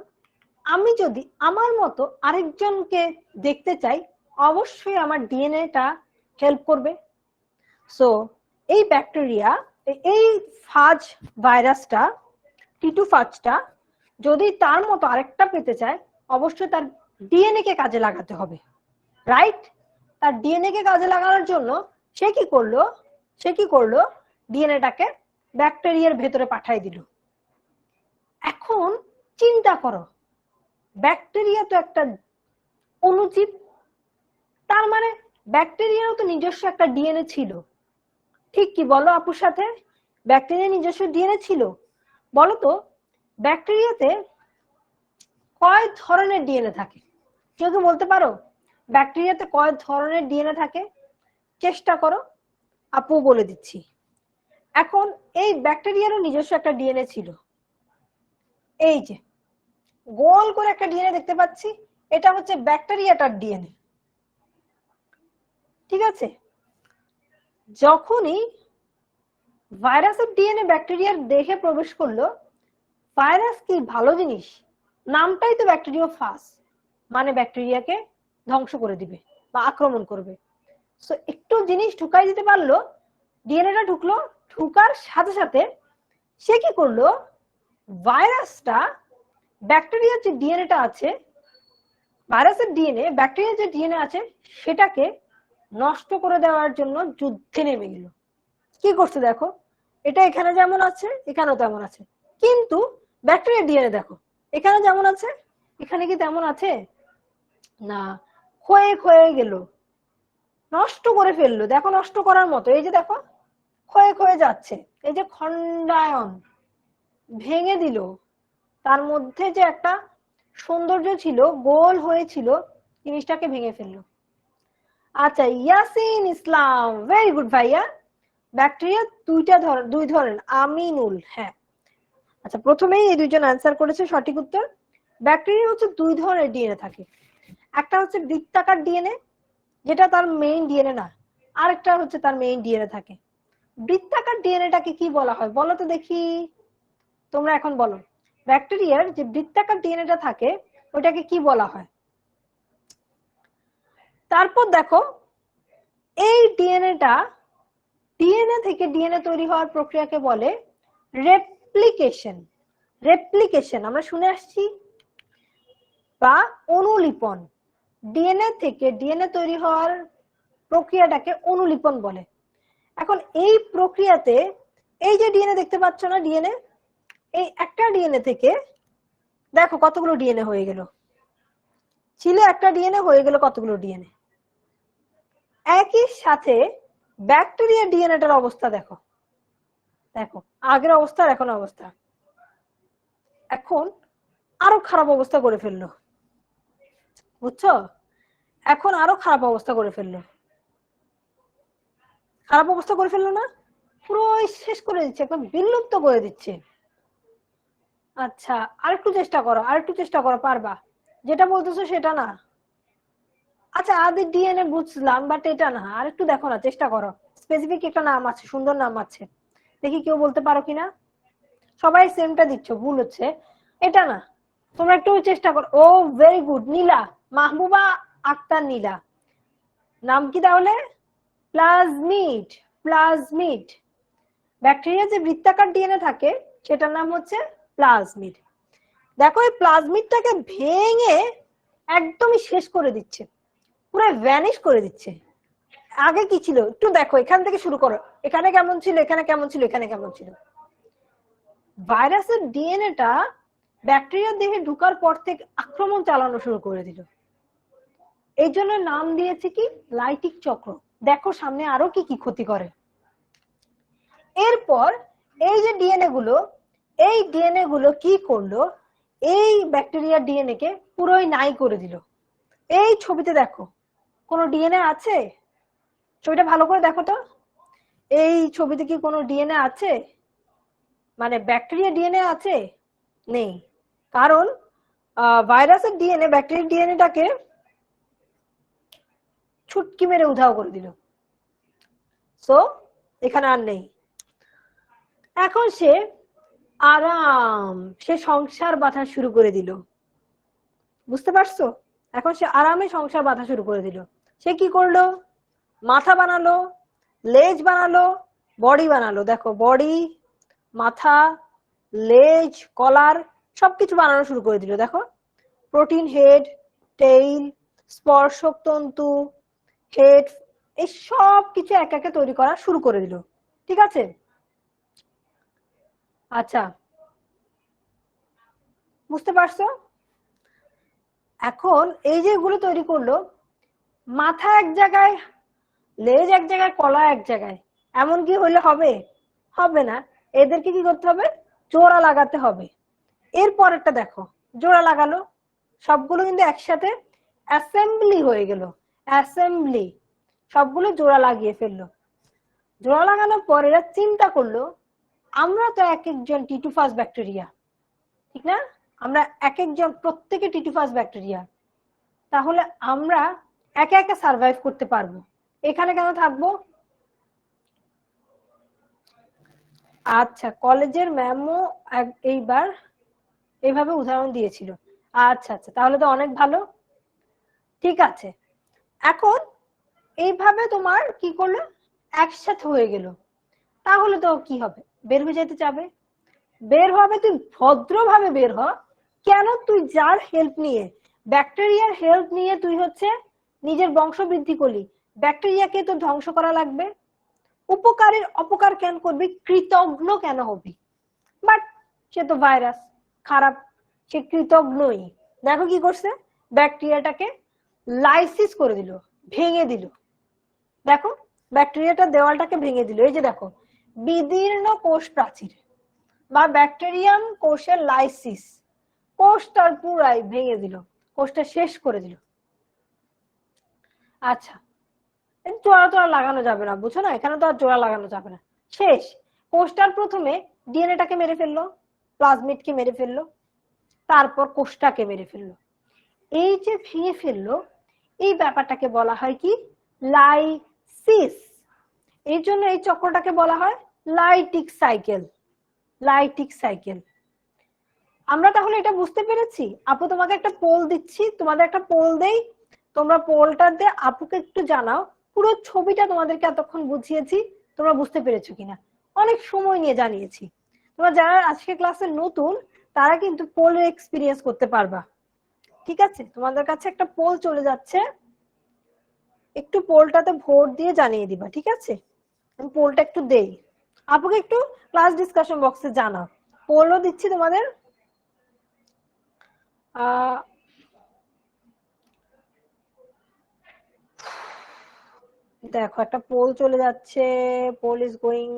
Speaker 1: আমি যদি আমার মতো আরেকজনকে দেখতে চাই, অবশ্যই আমার ডিএনএটা হেল্প করবে। সো এই ব্যাকটেরিয়া, এই ফাজ ভাইরাসটা, টি2 ফাজটা যদি তার মতো আরেকটা পেতে চায়, অবশ্যই তার ডিএনএ কে কাজে লাগাতে হবে, রাইট? তার ডিএনএ কে কাজে লাগানোর জন্য সে কি করলো ডিএনএটাকে ব্যাকটেরিয়ার ভেতরে পাঠিয়ে দিল। এখন চিন্তা করো, ব্যাকটেরিয়া তো একটা অণুজীব, তার মানে ব্যাকটেরিয়ারও তো নিজস্ব একটা ডিএনএ ছিল, ঠিক কি বলো আপুর সাথে? ব্যাকটেরিয়া নিজস্ব ডিএনএ ছিল। বলো তো ব্যাকটেরিয়াতে কয় ধরনের ডিএনএ থাকে? কেউ কি বলতে পারো ব্যাকটেরিয়াতে কয় ধরনের ডিএনএ থাকে? চেষ্টা করো, আপু বলে দিচ্ছি। এখন এই ব্যাকটেরিয়ারও নিজস্ব একটা ডিএনএ ছিল। এই যে গোল করে একটা ডিএনএ দেখতে পাচ্ছি, এটা হচ্ছে ব্যাকটেরিয়াটার ডিএনএ, ঠিক আছে? যখনই ভাইরাসের ডিএনএ ব্যাকটেরিয়ার দেহে প্রবেশ করলো, ভাইরাস কি ভালো জিনিস? নামটাই তো ব্যাকটেরিওফাজ, মানে ব্যাকটেরিয়াকে ধ্বংস করে দিবে বা আক্রমণ করবে। সো একটু জিনিস ঢুকাই দিতে পারলো, ডিএনএটা ঢুকলো, ঢুকার সাথে সাথে সে কি করলো, ভাইরাসটা ব্যাকটেরিয়ার যে ডিএনএটা আছে, ভাইরাসের ডিএনএ ব্যাকটেরিয়ার যে ডিএনএ আছে সেটাকে নষ্ট করে দেওয়ার জন্য যুদ্ধে নেমে গেল। কি করছে দেখো, এটা এখানে যেমন আছে এখানেও তেমন আছে, কিন্তু ব্যাকটেরিয়ার ডিএনএ দেখো এখানে যেমন আছে এখানে কি তেমন আছে না, ক্ষয়ে ক্ষয়ে গেল, নষ্ট করে ফেললো। দেখো নষ্ট করার মতো, এই যে দেখো ক্ষয়ে ক্ষয়ে যাচ্ছে, এই যে খণ্ডায়ন ভেঙে দিল। তার মধ্যে যে একটা সৌন্দর্য ছিল, গোল হয়েছিল, জিনিসটাকে ভেঙে ফেললো। আচ্ছা ইয়াসিন ইসলাম, ভেরি গুড ভাইয়া। ব্যাকটেরিয়া দুই ধরনের, আমিনুল, হ্যাঁ। আচ্ছা প্রথমেই এই দুইজন অ্যান্সার করেছে সঠিক উত্তর। ব্যাকটেরিয়া হচ্ছে দুই ধরনের ডিএনএ থাকে, একটা হচ্ছে বৃত্তাকার ডিএনএ, যেটা তার মেইন ডিএনএ না, আরেকটা হচ্ছে তার মেইন ডিএনএ থাকে। বৃত্তাকার ডিএনএটাকে কি বলা হয় বলো তো দেখি, তোমরা এখন বলো। ব্যাকটেরিয়ার যে বৃত্তাকার ডিএনএটা থাকে ওটাকে কি বলা হয়? তারপর দেখো এই ডিএনএটা, ডিএনএ থেকে ডিএনএ তৈরি হওয়ার প্রক্রিয়াকে বলে রেপ্লিকেশন। রেপ্লিকেশন আমরা শুনে আসছি, বা অনুলিপন। ডিএনএ থেকে ডিএনএ তৈরি হওয়ার প্রক্রিয়াটাকে অনুলিপন বলে। এখন এই প্রক্রিয়াতে এই যে ডিএনএ দেখতে পাচ্ছ না, ডিএনএ, এই একটা ডিএনএ থেকে দেখো কতগুলো ডিএনএ হয়ে গেল, ছিল একটা ডিএনএ হয়ে গেল কতগুলো ডিএনএ। একই সাথে ব্যাকটেরিয়া ডিএনএটার অবস্থা দেখো, দেখো আগের অবস্থা আর এখন অবস্থা, এখন আরো খারাপ অবস্থা করে ফেললো, বুঝছো? এখন আরো খারাপ অবস্থা করে ফেললো, খারাপ অবস্থা করে ফেললো না, পুরো শেষ করে দিচ্ছে, একদম বিলুপ্ত করে দিচ্ছে। আচ্ছা আরেকটু চেষ্টা করো, আরেকটু চেষ্টা করো, পারবা? যেটা বলতেছো সেটা না। আচ্ছা আদি ডিএনএ বুঝলাম, বাট এটা না, আরেকটু দেখো না, চেষ্টা করো। স্পেসিফিক একটা নাম আছে, সুন্দর নাম আছে, দেখি কেউ বলতে পারো কিনা। সবাই সেমটা দিচ্ছ, ভুল হচ্ছে, এটা না, তোমরা একটু চেষ্টা করো। ও ভেরি গুড, নীলা, মাহবুবা আক্তার নীলা। নাম কি তাহলে? প্লাজমিড। প্লাজমিড, ব্যাকটেরিয়া যে বৃত্তাকার ডিএনএ থাকে সেটার নাম হচ্ছে প্লাজমিড। দেখো এই প্লাজমিডটাকে ভেঙে একদমই শেষ করে দিচ্ছে, পুরো ভ্যানিশ করে দিচ্ছে। আগে কি ছিল একটু দেখো, এখান থেকে শুরু করো, এখানে কেমন ছিল, এখানে কেমন ছিল, এখানে কেমন ছিল। ভাইরাসের ডিএনএটা ব্যাকটেরিয়ার দেহে ঢুকার পর থেকে আক্রমণ চালানো শুরু করে দিল, এই জন্য নাম দিয়েছে কি লাইটিক চক্র। দেখো সামনে আরো কি কি ক্ষতি করে। এরপর এই যে ডিএনএ গুলো কি করলো, এই ব্যাকটেরিয়ার ডিএনএ কে পুরোই নাই করে দিল। এই ছবিতে দেখো কোনো ডিএনএ আছে? ছবিটা ভালো করে দেখো তো, এই ছবিতে কি কোনো ডিএনএ আছে? মানে ব্যাকটেরিয়া ডিএনএ আছে? নেই, কারণ ভাইরাসের ডিএনএ ব্যাকটেরিয়ার ডিএনএটাকে ছুটকি মেরে উধাও করে দিল। সো এখানে আর নেই। এখন সে সংসার বাঁধা শুরু করে দিল। বুঝতে পারছো? এখন সে আরামে সংসার বাঁধা শুরু করে দিল। সে কি করলো? মাথা বানালো, লেজ বানালো, বডি বানালো। দেখো বডি, মাথা, লেজ, কলার সবকিছু বানানো শুরু করে দিল। দেখো প্রোটিন হেড, টেইল, স্পর্শক তন্তু, হেড, এই সব কিছু এক একে তৈরি করা শুরু করে দিল। ঠিক আছে? আচ্ছা, বুঝতে পারছো? এখন এই যে এগুলো তৈরি করলো, মাথা এক জায়গায়, লেজ এক জায়গায়, কলা এক জায়গায়, এমন কি হলে হবে? হবে না। এদেরকে কি করতে হবে? জোড়া লাগাতে হবে। এরপরেরটা দেখো, জোড়া লাগালো, সবগুলো কিন্তু একসাথে অ্যাসেম্বলি হয়ে গেল। অ্যাসেম্বলি, সবগুলো জোড়া লাগিয়ে ফেললো। জোড়া লাগানোর পর এরা চিন্তা করলো, আমরা তো এক একজন টিটুফাস ব্যাকটেরিয়া, ঠিক না? আমরা এক একজন প্রত্যেকে টিটুফাস ব্যাকটেরিয়া, তাহলে আমরা একা একা সার্ভাইভ করতে পারবো। এখানে কেন থাকবো? আচ্ছা, কলেজের ম্যামও এইবার এইভাবে উদাহরণ দিয়েছিল। আচ্ছা আচ্ছা, তাহলে তো অনেক ভালো। ঠিক আছে, এখন এইভাবে তোমার কি করলো? একসাথে হয়ে গেল। তাহলে তো কি হবে? বের হয়ে যেতে চাবে। বের হবে, তুই ভদ্রভাবে বের হ। কেন তুই যার হেল্প নিয়ে, ব্যাকটেরিয়ার হেল্প নিয়ে তুই হচ্ছে নিজের বংশ বৃদ্ধি করলি, ব্যাকটেরিয়াকে তো ধ্বংস করা লাগবে। উপকারের অপকার কেন করবি? কৃতজ্ঞ কেন হবি? বাট সে তো ভাইরাস, খারাপ, সে কৃতজ্ঞই। দেখো কি করছে, ব্যাকটেরিয়াটাকে লাইসিস করে দিল, ভেঙে দিল। দেখো ব্যাকটেরিয়াটা দেওয়ালটাকে ভেঙে দিল। এই যে দেখো, বিদীর্ণ কোষ প্রাচীর বা ব্যাকটেরিয়াম কোষের লাইসিস, কোষটার পুরাই ভেঙে দিল, কোষটা শেষ করে দিল। আচ্ছা, জোড়া তো আর লাগানো যাবে না, বুঝছো না? এখানে তো আর জোড়া লাগানো যাবে না, শেষ। কোষটার প্রথমে ডিএনএটাকে মেরে ফেললো, প্লাজমিডকে মেরে ফেললো, তারপর কোষটাকে মেরে ফেললো। এই যে ভেঙে ফেললো, এই ব্যাপারটাকে বলা হয় কি? লাইসিস। এই জন্য এই চক্রটাকে বলা হয় লাইটিক সাইকেল। Lytic cycle. আমরা তাহলে এটা বুঝতে পেরেছি। আপু তোমাকে একটা পোল দিচ্ছি, তোমাদের একটা পোল দেই, তোমরা পোলটাতে আপুকে একটু জানাও পুরো ছবিটা তোমাদেরকে এতক্ষণ বুঝিয়েছি তোমরা বুঝতে পেরেছো কিনা। অনেক সময় নিয়ে জানিয়েছি। তোমরা যারা আজকে ক্লাসে নতুন তারা কিন্তু পোলের এক্সপিরিয়েন্স করতে পারবা। ঠিক আছে, তোমাদের কাছে একটা পোল চলে যাচ্ছে, একটু পোলটাতে ভোট দিয়ে জানিয়ে দিবা। ঠিক আছে, আমি পোলটা একটু দেই, আপুকে একটু ক্লাস ডিসকাশন বক্সে জানাও। পোলও দিচ্ছি তোমাদের। দেখো একটা পোল চলে যাচ্ছে, poll is going.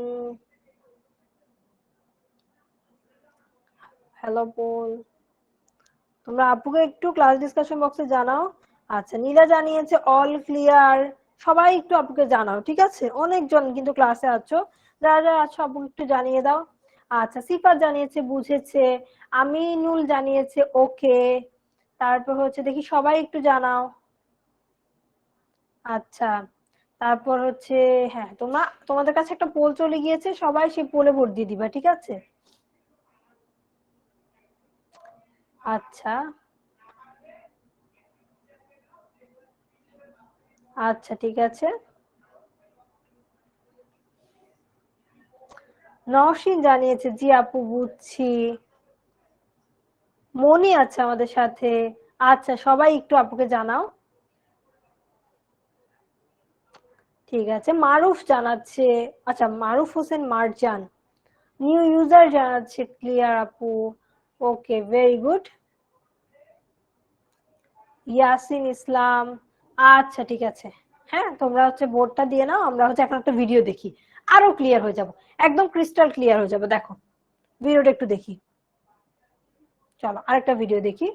Speaker 1: Hello poll, তোমরা আপুকে একটু ক্লাস ডিসকাশন বক্সে জানাও। আচ্ছা, নীলা জানিয়েছে অল ক্লিয়ার। সবাই একটু আপুকে জানাও। ঠিক আছে, অনেকজন কিন্তু ক্লাসে আছো, যারা যারা আছো আপুকে একটু জানিয়ে দাও। আচ্ছা, সিফাত জানিয়েছে বুঝেছে, আমিনুল জানিয়েছে ওকে। তারপর হচ্ছে দেখি সবাই একটু জানাও। আচ্ছা, তারপর হচ্ছে হ্যাঁ, তোমাদের কাছে একটা পোল চলে গিয়েছে, সবাই সেই পোলে ভোট দিয়ে দিবা। ঠিক আছে? আচ্ছা আচ্ছা, ঠিক আছে। নওশিন জানিয়েছে জি আপু বুঝছি। মনি আছে আমাদের সাথে। আচ্ছা, সবাই একটু আপুকে জানাও। ঠিক আছে, মারুফ জানাচ্ছে। আচ্ছা, মারুফ হোসেন মারজান নিউ ইউজার জানাচ্ছে ক্লিয়ার আপু। ওকে, ভেরি গুড। ইয়াসিন ইসলাম। আচ্ছা ঠিক আছে, হ্যাঁ তোমরা হচ্ছে বোর্ডটা দিয়ে নাও, আমরা হচ্ছে এখন একটা ভিডিও দেখি। আরো ক্লিয়ার হয়ে যাব, একদম ক্রিস্টাল ক্লিয়ার হয়ে যাবে। দেখো ভিডিওটা একটু দেখি, চলো আরেকটা ভিডিও দেখি।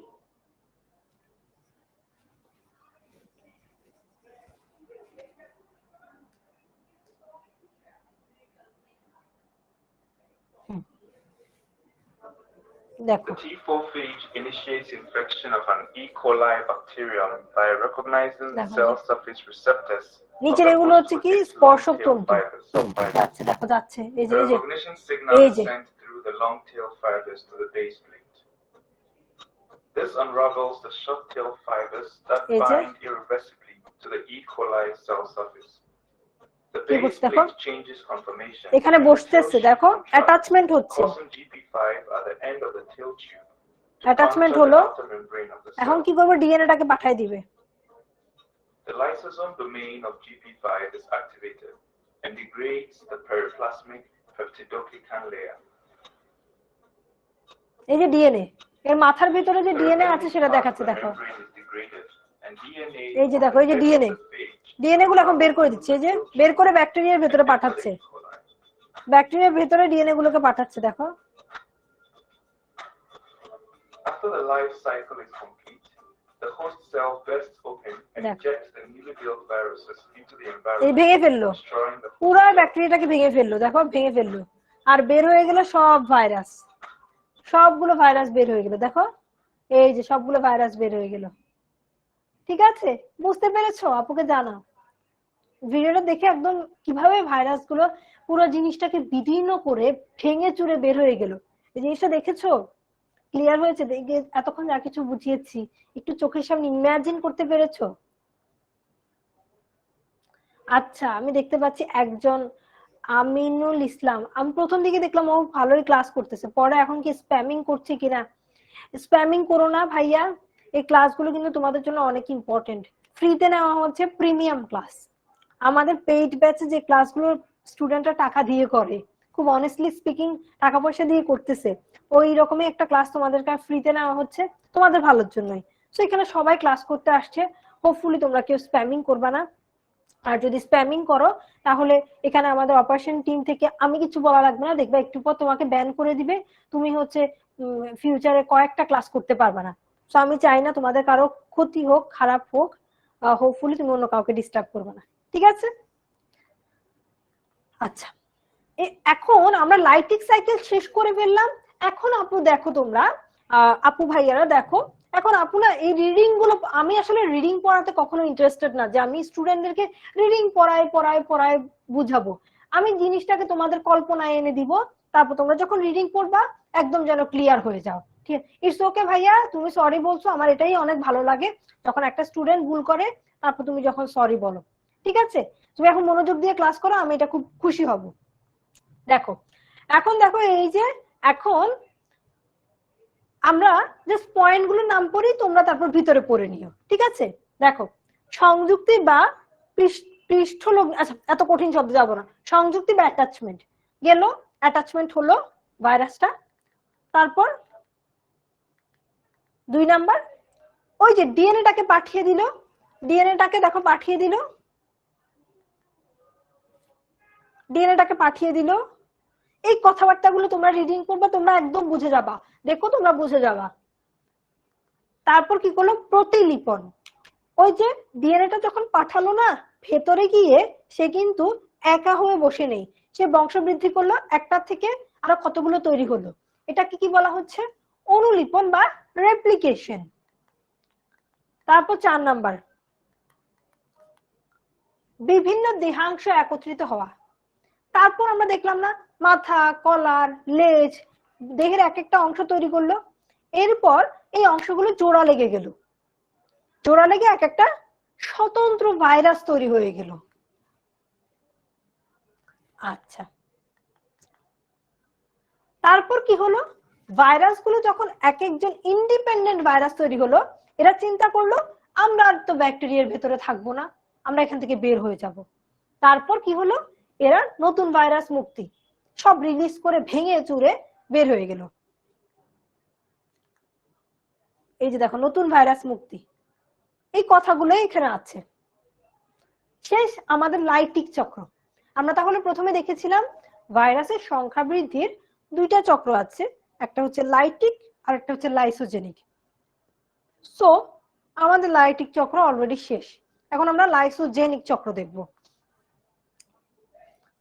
Speaker 1: দেখো
Speaker 2: The T4-phage initiates infection of an E. coli bacterium by recognizing the cell surface receptors.
Speaker 1: নিচের এগুলো হচ্ছে কি স্পর্শক তন্তু। আচ্ছা দেখো যাচ্ছে, এই যে
Speaker 2: The recognition signal is sent through the long tail fibers to the base plate. This unravels the short tail fibers that bind irreversibly to the E. coli cell surface. The base plate changes conformation.
Speaker 1: এখানে বসতেছে, দেখো attachment হচ্ছে,
Speaker 2: GP5 at the end of the tail tube.
Speaker 1: Attachment হলো, এখন কি করবে, ডিএনএটাকে পাঠিয়ে দিবে।
Speaker 2: The lysosome domain of GP5 is activated and degrades the periplasmic peptidoglycan layer.
Speaker 1: এই যে ডিএনএ, এর মাথার ভিতরে যে ডিএনএ আছে সেটা দেখাচ্ছে, দেখো এই যে দেখো, এই যে ডিএনএ, ডিএনএ গুলো এখন বের করে দিচ্ছে, এই যে বের করে ব্যাকটেরিয়ার ভিতরে পাঠাচ্ছে, ব্যাকটেরিয়ার ভিতরে ডিএনএ গুলোকে পাঠাচ্ছে। দেখো
Speaker 2: After the life cycle is complete, the host cell bursts open and injects the newly built viruses into the environment.
Speaker 1: এই ভেঙে ফেললো, পুরো ব্যাকটেরিয়াটাকে ভেঙে ফেললো, দেখো ভেঙে ফেললো, আর বের হয়ে গেল সব ভাইরাস, সবগুলো ভাইরাস বের হয়ে গেল। দেখো এই যে সবগুলো ভাইরাস বের হয়ে গেল। ঠিক আছে, বুঝতে পেরেছো? আপুকে জানাও ভিডিওটা দেখে একদম কিভাবে ভাইরাস গুলো পুরো জিনিসটাকে বিদীর্ণ করে ভেঙে চুরে বের হয়ে গেল। এই জিনিসটা দেখেছো? ক্লিয়ার হয়েছে? এতক্ষণ যা কিছু বুঝিয়েছি একটু চোখের সামনে ইমাজিন করতে পেরেছো? আচ্ছা, আমি দেখতে পাচ্ছি একজন আমিনুল ইসলাম, আমি প্রথম দিকে দেখলাম ও ভালোই ক্লাস করতেছে, পরে এখন কি স্প্যামিং করছে কিনা। স্প্যামিং করো না ভাইয়া, এই ক্লাসগুলো কিন্তু তোমাদের জন্য অনেক ইম্পর্টেন্ট। ফ্রিতে নেওয়া হচ্ছে প্রিমিয়াম ক্লাস, আমাদের পেইড ব্যাচে যে ক্লাসগুলো স্টুডেন্টরা টাকা দিয়ে করে, খুব অনেস্টলি স্পিকিং টাকা পয়সা দিয়ে করতেছে, ওই রকমই একটা ক্লাস তোমাদেরকে ফ্রিতে নেওয়া হচ্ছে তোমাদের ভালোর জন্যই। সো এখানে সবাই ক্লাস করতে আসছে, হোপফুলি তোমরা কেউ স্প্যামিং করবা না। আর যদি স্প্যামিং করো তাহলে এখানে আমাদের অপারেশন টিম থেকে আমি কিছু বলা লাগবে না, দেখবে একটু পর তোমাকে ব্যান করে দিবে, তুমি হচ্ছে ফিউচারে কয়েকটা ক্লাস করতে পারবে না। সো আমি চাই না তোমাদের কারো ক্ষতি হোক, খারাপ হোক, হোপফুলি তুমি অন্য কাউকে ডিস্টার্ব করবে না, ঠিক আছে? আচ্ছা, এখন আমরা লাইটিক সাইকেল শেষ করে ফেললাম। এখন আপু দেখো, তোমরা আপু ভাইয়ারা দেখো, এখন আপু না এই রিডিং গুলো, আমি আসলে রিডিং পড়াতে কখনো ইন্টারেস্টেড না যে আমি স্টুডেন্টদেরকে রিডিং পড়ায় বুঝাবো। আমি জিনিসটাকে তোমাদের কল্পনায় এনে দিব, তারপর তোমরা যখন রিডিং পড়বা একদম যেন ক্লিয়ার হয়ে যাও। ঠিক আছে, ইটস ওকে ভাইয়া, তুমি সরি বলছো, আমার এটাই অনেক ভালো লাগে যখন একটা স্টুডেন্ট ভুল করে তারপর তুমি যখন সরি বলো। ঠিক আছে, তুমি এখন মনোযোগ দিয়ে ক্লাস করো, আমি এটা খুব খুশি হব। দেখো এখন দেখো, এই যে এখন আমরা জাস্ট পয়েন্ট গুলোর নাম পড়ি, তোমরা তারপর ভিতরে পড়ে নিও। ঠিক আছে, দেখো সংযুক্তি বা পৃষ্ঠলগ্ন, আচ্ছা এত কঠিন শব্দ যাবো না, সংযুক্তি বা অ্যাটাচমেন্ট গেল, অ্যাটাচমেন্ট হলো ভাইরাসটা। তারপর 2 নাম্বার, ওই যে ডিএনএটাকে পাঠিয়ে দিল, ডিএনএটাকে দেখো পাঠিয়ে দিল, ডিএনএটাকে পাঠিয়ে দিল। এই কথাবার্তাগুলো তোমরা রিডিং করবা, তোমরা একদম বুঝে যাবা, দেখো তোমরা বুঝে যাবা। তারপর কি করলো, প্রতিলিপন, ওই যে ডিএনএটা যখন পাঠালো না ভেতরে গিয়ে, সে কিন্তু একা হয়ে বসে নেই, সে বংশবৃদ্ধি করলো, একটা থেকে আরো কতগুলো তৈরি হলো, এটাকে কি বলা হচ্ছে, অনুলিপন বা রেপ্লিকেশন। তারপর 4 নাম্বার, বিভিন্ন দেহাংশ একত্রিত হওয়া। তারপর আমরা দেখলাম না, মাথা, কলার, লেজ, দেহের এক একটা অংশ তৈরি করলো, এরপর এই অংশগুলো জোড়া লেগে গেল, জোড়া লেগে এক একটা স্বতন্ত্র ভাইরাস তৈরি হয়ে গেল। আচ্ছা, তারপর কি হলো, ভাইরাসগুলো যখন এক একজন ইন্ডিপেন্ডেন্ট ভাইরাস তৈরি হলো, এরা চিন্তা করলো আমরা আর তো ব্যাকটেরিয়ার ভেতরে থাকবো না, আমরা এখান থেকে বের হয়ে যাব। তারপর কি হলো, এরা নতুন ভাইরাস মুক্তি, সব রিলিজ করে ভেঙে চুরে বের হয়ে গেল। এই যে দেখো নতুন ভাইরাস মুক্তি, এই কথাগুলো এখানে আছে। শেষ আমাদের লাইটিক চক্র। আমরা তাহলে প্রথমে দেখেছিলাম ভাইরাসের সংখ্যা বৃদ্ধির দুইটা চক্র আছে, একটা হচ্ছে লাইটিক আর একটা হচ্ছে লাইসোজেনিক। সো আমাদের লাইটিক চক্র অলরেডি শেষ, এখন আমরা লাইসোজেনিক চক্র দেখব।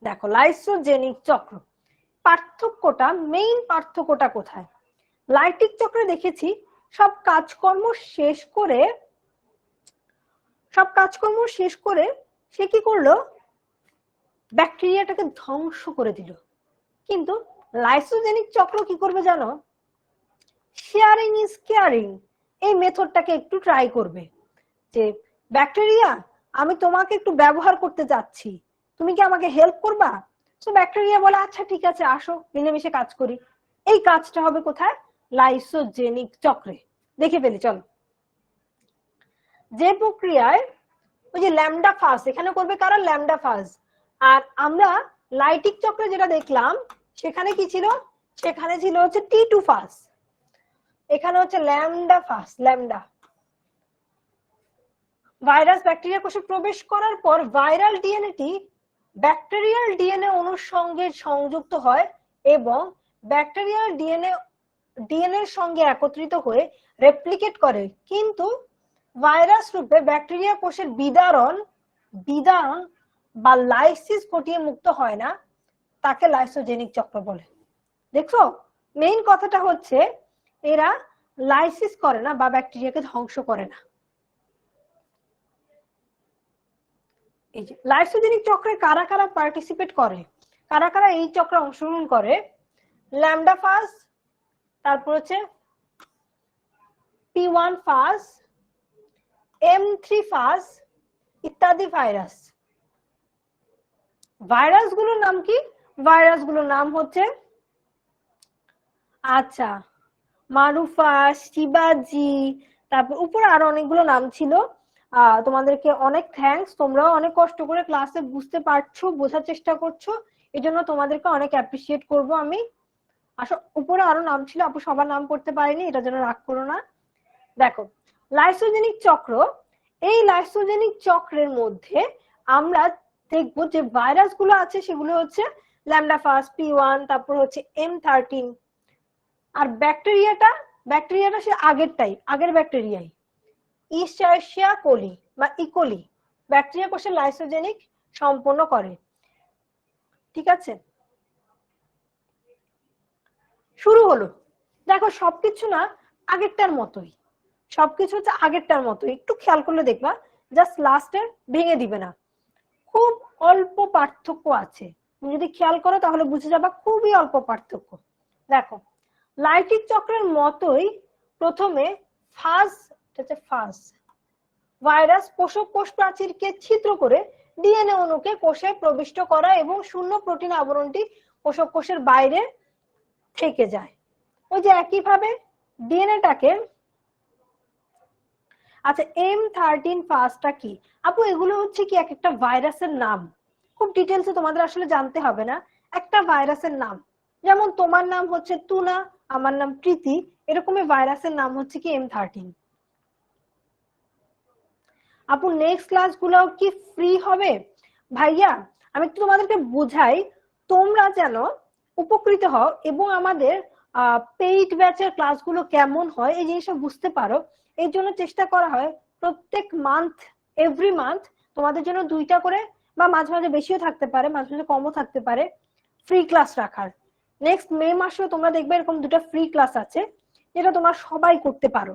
Speaker 1: দেখো লাইসোজেনিক চক্র পার্থক্যটা, মেইন পার্থক্যটা কোথায়? লাইটিক চক্রে দেখেছি সব কাজকর্ম শেষ করে সে কি করলো, ব্যাকটেরিয়াটাকে ধ্বংস করে দিল। কিন্তু লাইসোজেনিক চক্র কি করবে জানো? শেয়ারিং ইজ কেয়ারিং এই মেথডটাকে একটু ট্রাই করবে, যে ব্যাকটেরিয়া আমি তোমাকে একটু ব্যবহার করতে যাচ্ছি, তুমি কি আমাকে হেল্প করবা? তো ব্যাকটেরিয়া বলে আচ্ছা ঠিক আছে আসো, মিলেমিশে কাজ করি। এই কাজটা হবে কোথায়? লাইসোজেনিক চক্রে। দেখে ফেলি চলো। যে প্রক্রিয়ায় ওই যে ল্যামডা ফাজ এখানে করবে কারা? ল্যামডা ফাজ। আর আমরা লাইটিক চক্রে যেটা দেখলাম সেখানে কি ছিল? সেখানে ছিল হচ্ছে T2 ফাজ, এখানে হচ্ছে ল্যামডা ফাজ। ল্যামডা ভাইরাস ব্যাকটেরিয়া কোষে প্রবেশ করার পর ভাইরাল ডিএনএটি ব্যাকটেরিয়াল ডিএনএ অণুর সঙ্গে সংযুক্ত হয় এবং ব্যাকটেরিয়াল ডিএনএ এর সঙ্গে একত্রিত হয়ে রেপ্লিকেট করে, কিন্তু ভাইরাস রূপে ব্যাকটেরিয়া কোষের বিদারণ বা লাইসিস ঘটিয়ে মুক্ত হয় না, তাকে লাইসোজেনিক চক্র বলে। দেখো মেইন কথাটা হচ্ছে এরা লাইসিস করে না বা ব্যাকটেরিয়াকে ধ্বংস করে না। এই যে লাইসোজেনিক চক্রে কারা কারা পার্টিসিপেট করে, কারা কারা এই চক্রে অংশগ্রহণ করে? ল্যামডা ফাজ, তারপর হচ্ছে P1 ফাজ, M3 ফাজ ইত্যাদি ভাইরাস। ভাইরাসগুলোর নাম কি? ভাইরাসগুলোর নাম হচ্ছে আচ্ছা মারুফা, শিবাজি, তারপর উপরে আরো অনেকগুলো নাম ছিল। তোমাদেরকে অনেক থ্যাঙ্কস, তোমরাও অনেক কষ্ট করে ক্লাসে বুঝতে পারছো, বোঝার চেষ্টা করছো, এই জন্য তোমাদেরকে অনেক অ্যাপ্রিসিয়েট করব আমি। আসলে উপরে আরো নাম ছিল, আপু সবার নাম পড়তে পারিনি, এটা যেন রাগ করো না। দেখো লাইসোজেনিক চক্র, এই লাইসোজেনিক চক্রের মধ্যে আমরা দেখবো যে ভাইরাস গুলো আছে সেগুলো হচ্ছে ল্যামডা ফাজ, P1, তারপর হচ্ছে M13। আর ব্যাকটেরিয়াটা সে আগের ব্যাকটেরিয়াই, ইশ্চার্শিয়া কোলি বা ইকোলি ব্যাকটেরিয়া কোষে লাইসোজেনিক সম্পন্ন করে। ঠিক আছে, শুরু হলো। দেখো সবকিছু না আগেরটার মতোই, সবকিছু হচ্ছে আগেরটার মতোই, একটু খেয়াল করলে দেখবা জাস্ট লাস্টে ভেঙে দিবে না, খুব অল্প পার্থক্য আছে। তুমি যদি খেয়াল করো তাহলে বুঝে যাবা খুবই অল্প পার্থক্য। দেখো লাইটিক চক্রের মতোই প্রথমে ফাজ ভাইরাস পোষক কোষ প্রাচীরকে ছিদ্র করে ডিএনএ অণুকে কোষে প্রবিষ্ট করা এবং শূন্য প্রোটিন আবরণটি পোষক কোষের বাইরে থেকে যায়। ওই যে একইভাবে ডিএনএটাকে, আচ্ছা M13 ফাজটা কি আপু? এগুলো হচ্ছে কি এক একটা ভাইরাসের নাম, খুব ডিটেলসে তোমাদের আসলে জানতে হবে না, একটা ভাইরাসের নাম। যেমন তোমার নাম হচ্ছে তুনা, আমার নাম প্রীতি, এরকমই ভাইরাসের নাম হচ্ছে কি M13। আপু নেক্সট ক্লাসগুলো কি ফ্রি হবে? ভাইয়া আমি একটু তোমাদেরকে বুঝাই, তোমরা যেন উপকৃত হও এবং আমাদের পেইড ব্যাচের ক্লাসগুলো কেমন হয় এই জিনিসটা বুঝতে পারো, এই জন্য চেষ্টা করা হয় প্রত্যেক মান্থ, এভরি মান্থ তোমাদের জন্য 2টা করে বা মাঝে মাঝে বেশিও থাকতে পারে, মাঝে মাঝে কমও থাকতে পারে, ফ্রি ক্লাস রাখার। নেক্সট মে মাসেও তোমরা দেখবে এরকম 2টা ফ্রি ক্লাস আছে যেটা তোমরা সবাই করতে পারো।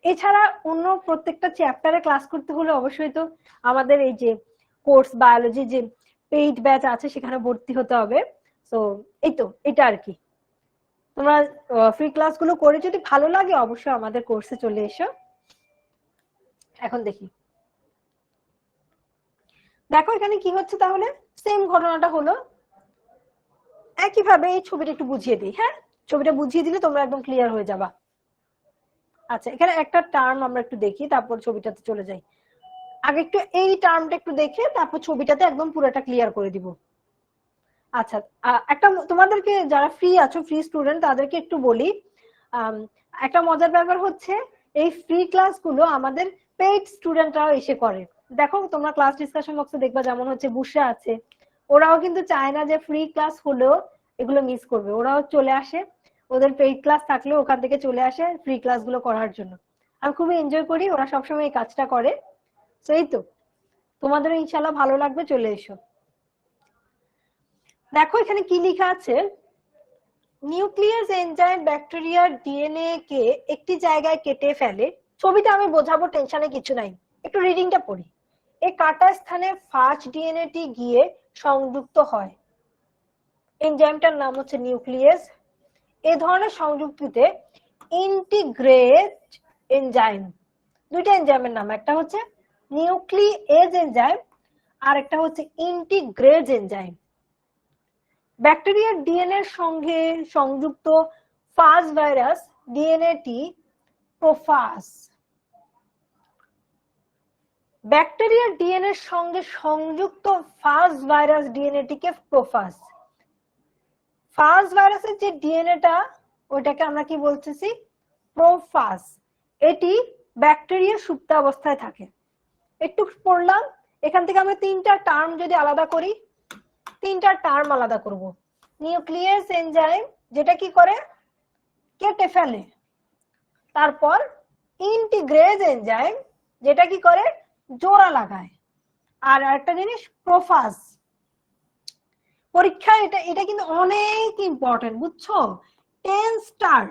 Speaker 1: এছাড়া অন্য প্রত্যেকটা চ্যাপ্টারে ক্লাস করতে হলে অবশ্যই তো আমাদের এই যে কোর্স বায়োলজি যে পেইড ব্যাচ আছে সেখানে ভর্তি হতে হবে। তো এই তো এটা আর কি, তোমরা ফ্রি ক্লাসগুলো করে যদি ভালো লাগে অবশ্যই আমাদের কোর্সে চলে এসো। এখন দেখি, দেখো এখানে কি হচ্ছে, তাহলে সেম ঘটনাটা হলো একইভাবে। এই ছবিটা একটু বুঝিয়ে দিই, হ্যাঁ ছবিটা বুঝিয়ে দিলে তোমরা একদম ক্লিয়ার হয়ে যাবা। আচ্ছা এখানে একটা টার্ম আমরা একটু দেখি তারপর ছবিটাতে চলে যাই। আগে একটু এই টার্মটা একটু দেখে তারপর ছবিটাতে একদম পুরোটা ক্লিয়ার করে দিব। আচ্ছা একটা তোমাদেরকে যারা ফ্রি আছো, ফ্রি স্টুডেন্ট, তাদেরকে একটু বলি, একটা মজার ব্যাপার হচ্ছে এই ফ্রি ক্লাসগুলো আমাদের পেইড স্টুডেন্টরাও এসে করে। দেখো তোমরা ক্লাস ডিসকাশন বক্সে দেখবা, যেমন হচ্ছে বুশরা আছে, ওরাও কিন্তু চায় না যে ফ্রি ক্লাস হলেও এগুলো মিস করবে, ওরাও চলে আসে, ওদের পেইড ক্লাস থাকলে ওখান থেকে চলে আসে ফ্রি ক্লাসগুলো করার জন্য। আমি খুবই এনজয় করি, ওরা সবসময় এই কাজটা করে। তো এই তো, তোমাদেরও ইনশাল্লাহ ভালো লাগবে, চলে এসো। দেখো এখানে কি লেখা আছে, নিউক্লিয়াস এনজাইম ব্যাকটেরিয়ার ডিএনএ কে একটি জায়গায় কেটে ফেলে। ছবিটা আমি বোঝাবো, টেনশনে কিছু নাই, একটু রিডিংটা পড়ি। এই কাটা স্থানে ফার্স্ট ডিএনএটি গিয়ে সংযুক্ত হয়। এনজাইমটার নাম হচ্ছে নিউক্লিয়াস। এই ধরনের সংযুক্তিতে ইন্টিগ্রেজ এনজাইম, দুইটা এনজাইমের নাম, একটা হচ্ছে নিউক্লিয়েজ এনজাইম আর একটা হচ্ছে ইন্টিগ্রেজ এনজাইম। ব্যাকটেরিয়ার ডিএনএ এর সঙ্গে সংযুক্ত ফাজ ভাইরাস ডিএনএটি প্রোফাজ। ব্যাকটেরিয়ার ডিএনএ এর সঙ্গে সংযুক্ত ফাজ ভাইরাস ডিএনএটিকে প্রোফাজ। ফাজ ভাইরাসের যে ডিএনএটা ওইটাকে আমরা কি বলতেছি, প্রোফাজ। এটি ব্যাকটেরিয়ার সুপ্ত অবস্থায় থাকে। একটু পড়লাম, এখান থেকে আমরা তিনটা টার্ম যদি আলাদা করি, তিনটা টার্ম আলাদা করব। নিউক্লিয়াস এনজাইম যেটা কি করে, কেটে ফেলে। তারপর ইন্টিগ্রেজ এনজাইম যেটা কি করে, জোড়া লাগায়। আর একটা জিনিস প্রোফাজ। পরীক্ষা এটা কিন্তু অনেক ইম্পর্টেন্ট, বুঝছো? 10 স্টার।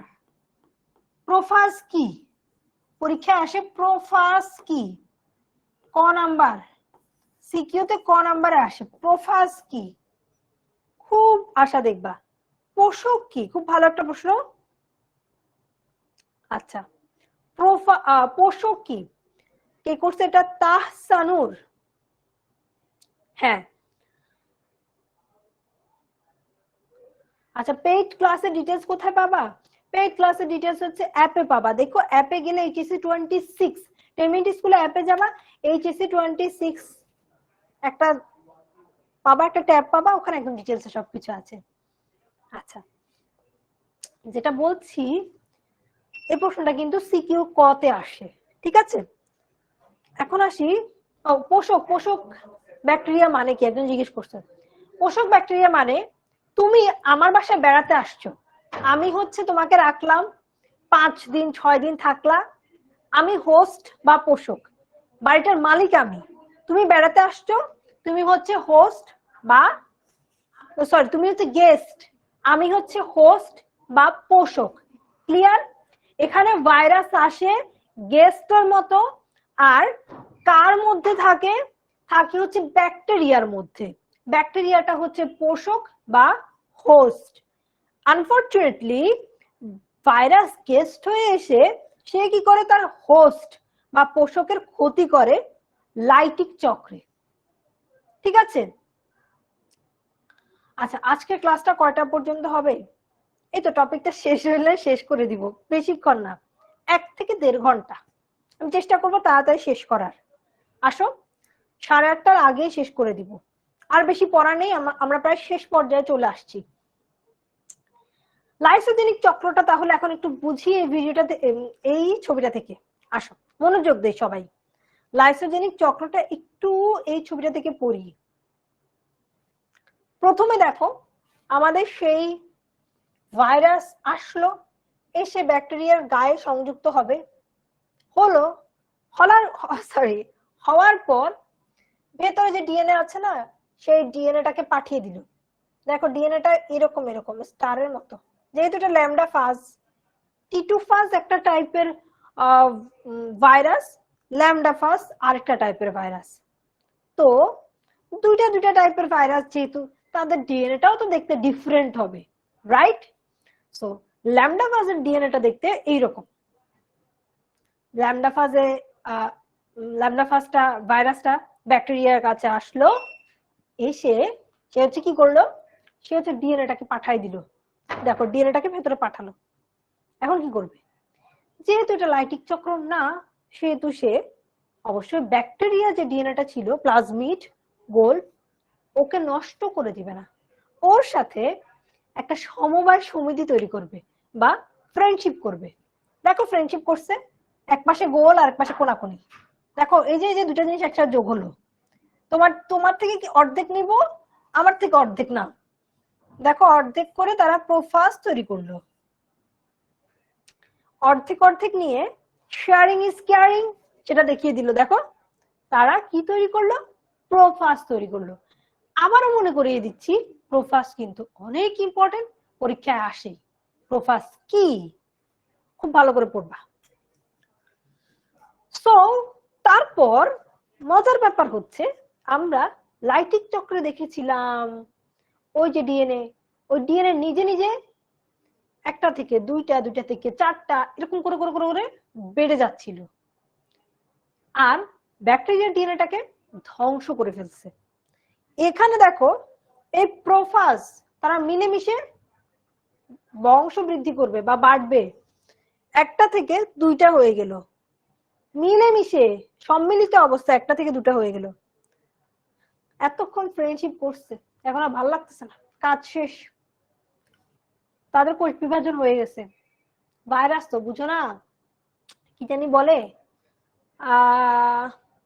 Speaker 1: প্রোফাজ কি পরীক্ষায় আসে, প্রোফাজ কি, ক নাম্বার সিকিউতে ক নাম্বারে আসে, প্রোফাজ কি, খুব আশা দেখবা। পোষক কি, খুব ভালো একটা প্রশ্ন। আচ্ছা, পোষক কি, কে করছে এটা, তাহসানুর। হ্যাঁ, আচ্ছা, পেইড ক্লাসের ডিটেলস কোথায় পাবা? পেইড ক্লাসের ডিটেলস হচ্ছে অ্যাপে পাবা। দেখো অ্যাপে গেলে এইচএসসি 26 টেমিন্ট স্কুলে অ্যাপে যাবা, এইচএসসি 26 একটা পাবা, একটা ট্যাব পাবা, ওখানে একদম ডিটেলসে সবকিছু আছে। আচ্ছা, যেটা বলছি, এই প্রশ্নটা কিন্তু সিকিউ ক তে আসে, ঠিক আছে? এখন আসি, পোষক, পোষক ব্যাকটেরিয়া মানে কি, একজন জিজ্ঞেস করছে। পোষক ব্যাকটেরিয়া মানে, তুমি আমার বাসায় বেড়াতে আসছো, আমি হচ্ছে তোমাকে রাখলাম 5 দিন 6 দিন থাকলা, আমি হোস্ট বা পোষক, বাড়িটার মালিক আমি, তুমি বেড়াতে আসছো, তুমি হচ্ছে হোস্ট বা সরি তুমি হচ্ছে গেস্ট, আমি হচ্ছে হোস্ট বা পোষক। ক্লিয়ার? এখানে ভাইরাস আসে গেস্টের মতো, আর কার মধ্যে থাকে, থাকে হচ্ছে ব্যাকটেরিয়ার মধ্যে। ব্যাকটেরিয়াটা হচ্ছে পোষক বা হোস্ট। আনফরচুনেটলি ভাইরাস গেস্ট হয়ে এসে সে কি করে, তার হোস্ট বা পোষকের ক্ষতি করে লাইটিক চক্রে। ঠিক আছে? আচ্ছা, আজকের ক্লাসটা কয়টা পর্যন্ত হবে? এই তো টপিকটা শেষ হলে শেষ করে দিব, বেশিক্ষণ না, 1 থেকে 1.5 ঘন্টা। আমি চেষ্টা করবো তাড়াতাড়ি শেষ করার। আসো, 8:30টার আগেই শেষ করে দিব। আর বেশি পড়া নেই, আমরা প্রায় শেষ পর্যায়ে চলে আসছি। লাইসোজেনিক চক্রটা তাহলে এখন একটু বুঝি এই ভিডিওটাতে, এই ছবিটা থেকে। আসো, মনোযোগ দেই সবাই। লাইসোজেনিক চক্রটা একটু এই ছবিটা থেকে পড়ি। প্রথমে দেখো, আমাদের সেই ভাইরাস আসলো, এসে ব্যাকটেরিয়ার গায়ে সংযুক্ত হবে, হওয়ার পর ভেতরে যে ডিএনএ আছে না, সেই ডিএনএটাকে পাঠিয়ে দিল। দেখো ডিএনএটা এরকম এরকম স্টারের মতো, যেহেতু এটা ল্যামডা ফাজ, টি2 ফাজ একটা টাইপের ভাইরাস, ল্যামডা ফাজ আরেকটা টাইপের ভাইরাস। তো দুইটা টাইপের ভাইরাস, যেহেতু তাদের ডিএনএটাও তো দেখতে ডিফারেন্ট হবে, রাইট? সো ল্যামডা ফাজের ডিএনএটা দেখতে এইরকম। ল্যামডা ফাজটা ভাইরাসটা ব্যাকটেরিয়ার কাছে আসলো, এসে সে হচ্ছে কি করলো, সে হচ্ছে ডিএনএটাকে পাঠাই দিল। দেখো ডিএনএটাকে ভেতরে পাঠালো। এখন কি করবে? যেহেতু এটা লাইটিক চক্র না, সেহেতু সে অবশ্যই ব্যাকটেরিয়া যে ডিএনএটা ছিল, প্লাজমিড গোল, ওকে নষ্ট করে দিবে না, ওর সাথে একটা সমবায় সমিতি তৈরি করবে বা ফ্রেন্ডশিপ করবে। দেখো ফ্রেন্ডশিপ করছে, এক পাশে গোল আর এক পাশে কোনাকুনি। দেখো এই যে দুটো জিনিস একসাথে যোগ হলো, তোমার থেকে কি অর্ধেক নিব আমার থেকে অর্ধেক না, দেখো অর্ধেক করে তারা প্রোফাজ তৈরি করলো। অর্ধেক অর্ধেক নিয়ে শেয়ারিং ইজ কেয়ারিং সেটা দেখিয়ে দিল। দেখো তারা কি তৈরি করলো, প্রোফাজ তৈরি করলো। আবারও মনে করিয়ে দিচ্ছি প্রোফাজ কিন্তু অনেক ইম্পর্টেন্ট, পরীক্ষায় আসে। প্রোফাজ কি খুব ভালো করে পড়বা। সো তারপর মজার ব্যাপার হচ্ছে আমরা লাইটিক চক্রে দেখেছিলাম ওই যে ডিএনএ, ওই ডিএনএ নিজে নিজে একটা থেকে দুইটা, দুইটা থেকে চারটা এরকম করে করে করে করে বেড়ে যাচ্ছিল, আর ব্যাকটেরিয়ার ডিএনএটাকে ধ্বংস করে ফেলছে। এখানে দেখো এই প্রোফাজ তারা মিলেমিশে বংশ বৃদ্ধি করবে বা বাড়বে, একটা থেকে দুইটা হয়ে গেল, মিলেমিশে সম্মিলিত অবস্থা একটা থেকে দুটা হয়ে গেল। এতক্ষণ ফ্রেন্ডশিপ করছে, এখন আর ভালো লাগতেছে না, কাজ শেষ, তাদের কোষ বিভাজন হয়ে গেছে। ভাইরাস তো বুঝো না, কি জানি বলে,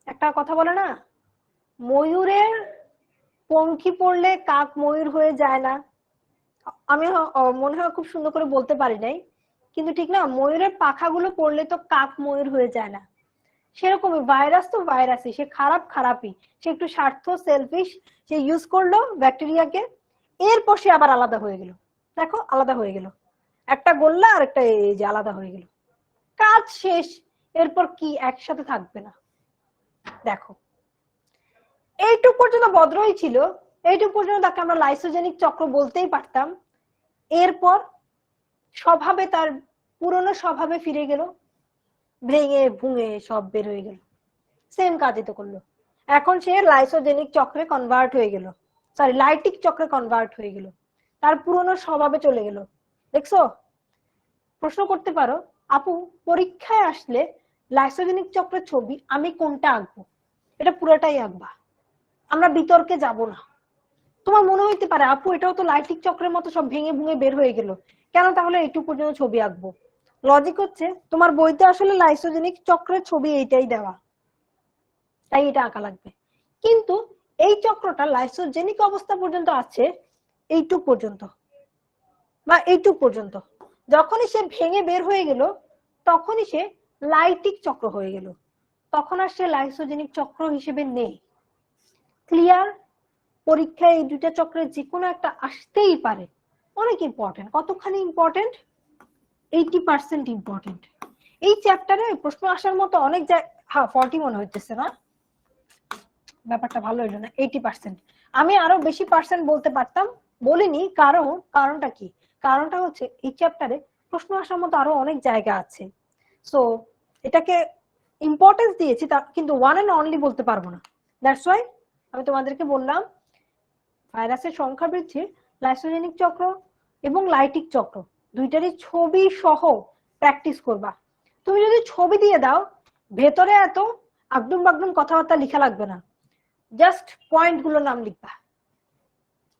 Speaker 1: একটা কথা বলে না, ময়ূরের পঙ্খি পড়লে কাক ময়ূর হয়ে যায় না। আমি মনে হয় খুব সুন্দর করে বলতে পারি নাই, কিন্তু ঠিক না, ময়ূরের পাখাগুলো পড়লে তো কাক ময়ূর হয়ে যায় না। সেরকমই ভাইরাস তো ভাইরাসই, সে খারাপ খারাপই, সে একটু স্বার্থ সেলফিশ, সে ইউজ করলো ব্যাকটেরিয়াকে, এরপর সে আবার আলাদা হয়ে গেল। দেখো আলাদা হয়ে গেল, একটা গোল্লা আর একটা এই যে আলাদা হয়ে গেল, কাজ শেষ। এরপর কি একসাথে থাকবে না। দেখো এইটুক পর্যন্ত ভদ্রই ছিল, এইটুক পর্যন্ত তাকে আমরা লাইসোজেনিক চক্র বলতেই পারতাম। এরপর স্বভাবে তার পুরনো স্বভাবে ফিরে গেল, ভেঙে ভুঙে সব বের হয়ে গেল, সেম কাজই তো করলো। এখন সে লাইসোজেনিক চক্রে কনভার্ট হয়ে গেল, সরি লাইটিক চক্রে কনভার্ট হয়ে গেল, তার পুরনো স্বভাবে চলে গেল। দেখছো, প্রশ্ন করতে পারো আপু পরীক্ষায় আসলে লাইসোজেনিক চক্রের ছবি আমি কোনটা আঁকবো, এটা পুরোটাই আঁকবা, আমরা বিতর্কে যাব না। তোমার মনে হইতে পারে আপু এটাও তো লাইটিক চক্রের মতো সব ভেঙে ভুঙে বের হয়ে গেল, কেন তাহলে এইটুকু পর্যন্ত ছবি আঁকবো? লজিক হচ্ছে তোমার বইতে আসলে লাইসোজেনিক চক্রের ছবি এইটাই দেওয়া, তাই এটা আঁকা লাগবে। কিন্তু এই চক্রটা লাইসোজেনিক অবস্থা পর্যন্ত আছে এইটুক পর্যন্ত বা এইটুক পর্যন্ত, যখনই সে ভেঙে বের হয়ে গেল তখনই সে লাইটিক চক্র হয়ে গেল, তখন আর সে লাইসোজেনিক চক্র হিসেবে নেই। ক্লিয়ার? পরীক্ষায় এই দুইটা চক্রের যে কোনো একটা আসতেই পারে। অনেক ইম্পর্টেন্ট, কতখানি ইম্পর্টেন্ট, 80% ইম্পর্টেন্ট। এই চ্যাপ্টারে প্রশ্ন আসার মতো অনেক হ্যাঁ 40 মনে হইতেছে না, ব্যাপারটা ভালো হইলো না, 80%। আমি আরো বেশি পার্সেন্ট বলতে পারতাম, বলিনি, কারণটা কি, কারণটা হচ্ছে এই চ্যাপ্টারে প্রশ্ন আসার মতো আরো অনেক জায়গা আছে। সো এটাকে ইম্পর্টেন্স দিয়েছি, তা কিন্তু ওয়ান এন্ড অনলি বলতে পারবো না। দ্যাটস ওয়াই আমি তোমাদেরকে বললাম ভাইরাসের সংখ্যা বৃদ্ধি, লাইসোজেনিক চক্র এবং লাইটিক চক্র দুইটারই ছবি সহ প্র্যাকটিস করবা। তুমি যদি ছবি দিয়ে দাও, ভেতরে এত আগডুম বাগডুম কথাবার্তা লেখা লাগবে না, জাস্ট পয়েন্ট গুলোর নাম লিখবা,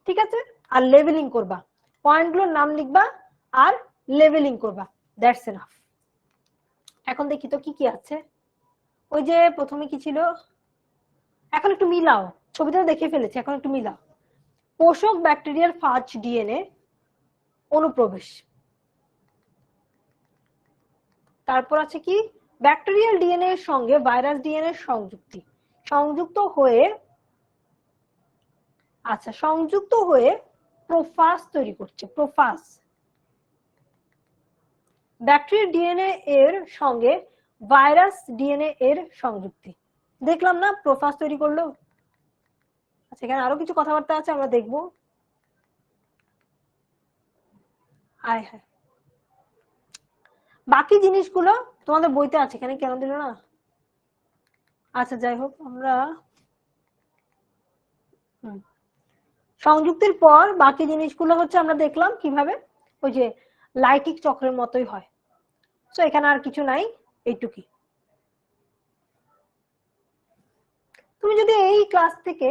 Speaker 1: ঠিক আছে? আর লেভেলিং করবা, পয়েন্ট গুলোর নাম লিখবা আর লেভেলিং করবা, দ্যাটস এনাফ। এখন দেখি তো কি কি আছে। ওই যে প্রথমে কি ছিল, এখন একটু মিলাও, ছবিটা দেখে ফেলেছি, এখন একটু মিলাও। পোষক ব্যাকটেরিয়ার ফাজ ডিএনএ অনুপ্রবেশ, তারপর আছে কি ব্যাকটেরিয়াল ডিএনএ এর সঙ্গে ভাইরাস ডিএনএ এর সংযুক্তি, সংযুক্ত হয়ে আচ্ছা সংযুক্ত হয়ে প্রোফাজ তৈরি করছে। প্রোফাজ ব্যাকটেরিয়াল ডিএনএ এর সঙ্গে ভাইরাস ডিএনএ এর সংযুক্তি, দেখলাম না প্রোফাজ তৈরি করলো। আচ্ছা এখানে আরো কিছু কথাবার্তা আছে, আমরা দেখবো। হায় হায়, বাকি জিনিসগুলো তোমাদের বইতে আছে, এখানে কেন দিল না? আচ্ছা যাই হোক, আমরা সংযুক্তির পর বাকি জিনিসগুলো হচ্ছে আমরা দেখলাম কিভাবে ওই যে লাইটিক চক্রের মতোই হয়। তো এখানে আর কিছু নাই, এইটুকুই। তুমি যদি এই ক্লাস থেকে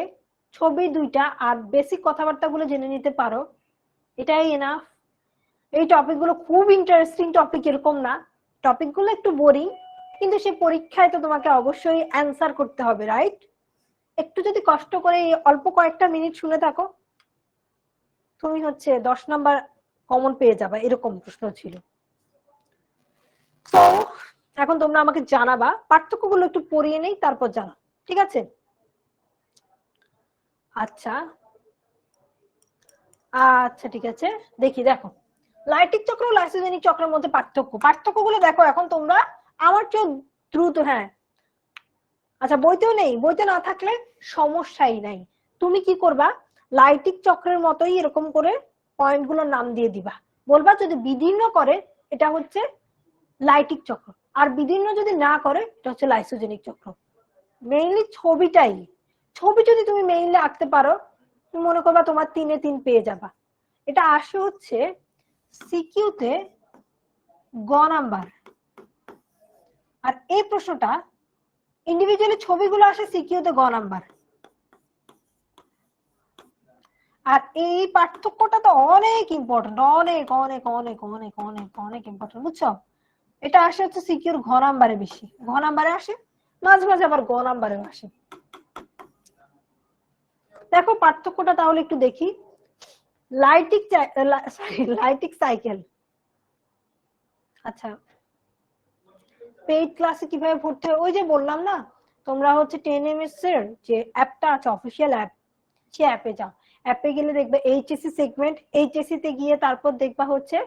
Speaker 1: ছবি দুইটা আর বেসিক কথাবার্তাগুলো জেনে নিতে পারো, এটাই এনাফ। এই টপিকগুলো খুব ইন্টারেস্টিং টপিক এরকম না, টপিকগুলো একটু বোরিং, কিন্তু সে পরীক্ষায় তো তোমাকে অবশ্যই অ্যান্সার করতে হবে, রাইট? একটু যদি কষ্ট করে অল্প কয়েকটা মিনিট শুনে থাকো, তুমি হচ্ছে 10 নাম্বার কমন পেয়ে যাবে, এরকম প্রশ্ন ছিল। তো এখন তোমরা আমাকে জানাবা, পার্থক্যগুলো একটু পড়িয়ে নেই তারপর জানা, ঠিক আছে? আচ্ছা আচ্ছা ঠিক আছে, দেখি দেখো লাইটিক চক্র ও লাইসোজেনিক চক্রের মধ্যে পার্থক্যগুলো দেখো এখন তোমরা আমার চেয়ে দ্রুত। হ্যাঁ আচ্ছা, বইতেও নেই, বইতে না থাকলে সমস্যাই নাই। তুমি কি করবা, লাইটিক চক্রের মতোই এরকম করে পয়েন্টগুলোর নাম দিয়ে দিবা, বলবা যদি বিদীর্ণ করে এটা হচ্ছে লাইটিক চক্র, আর বিদীর্ণ যদি না করে এটা হচ্ছে লাইসোজেনিক চক্র। মেইনলি ছবিটাই, ছবি যদি তুমি মেইনলি আঁকতে পারো, তুমি মনে করবা তোমার 3 এ 3 পেয়ে যাবা। এটা আসে হচ্ছে সিকিউতে গ নাম্বার, আর এই প্রশ্নটা ইন্ডিভিজুয়ালি ছবিগুলো আসে সিকিউতে গ নাম্বার। আর এই পার্থক্যটা তো অনেক ইম্পর্টেন্ট, অনেক অনেক অনেক অনেক অনেক অনেক ইম্পর্টেন্ট, বুঝছো? এটা আসে হচ্ছে সিকিউর ঘ নাম্বারে, বেশি ঘ নাম্বারে আসে, মাঝে মাঝে আবার গ নাম্বারেও আসে। দেখো পার্থক্যটা তাহলে একটু দেখি। লাইটিক সাইকেল, আচ্ছা পেইড ক্লাসে কিভাবে ভর্তি হয়? ওই যে বললাম না, তোমরা হচ্ছে 10ms এর যে অ্যাপটা আছে, অফিসিয়াল অ্যাপ, সে অ্যাপে যাও। অ্যাপে গেলে দেখবে এইচএসসি সেগমেন্ট, এইচএসসি তে গিয়ে তারপর দেখবা হচ্ছে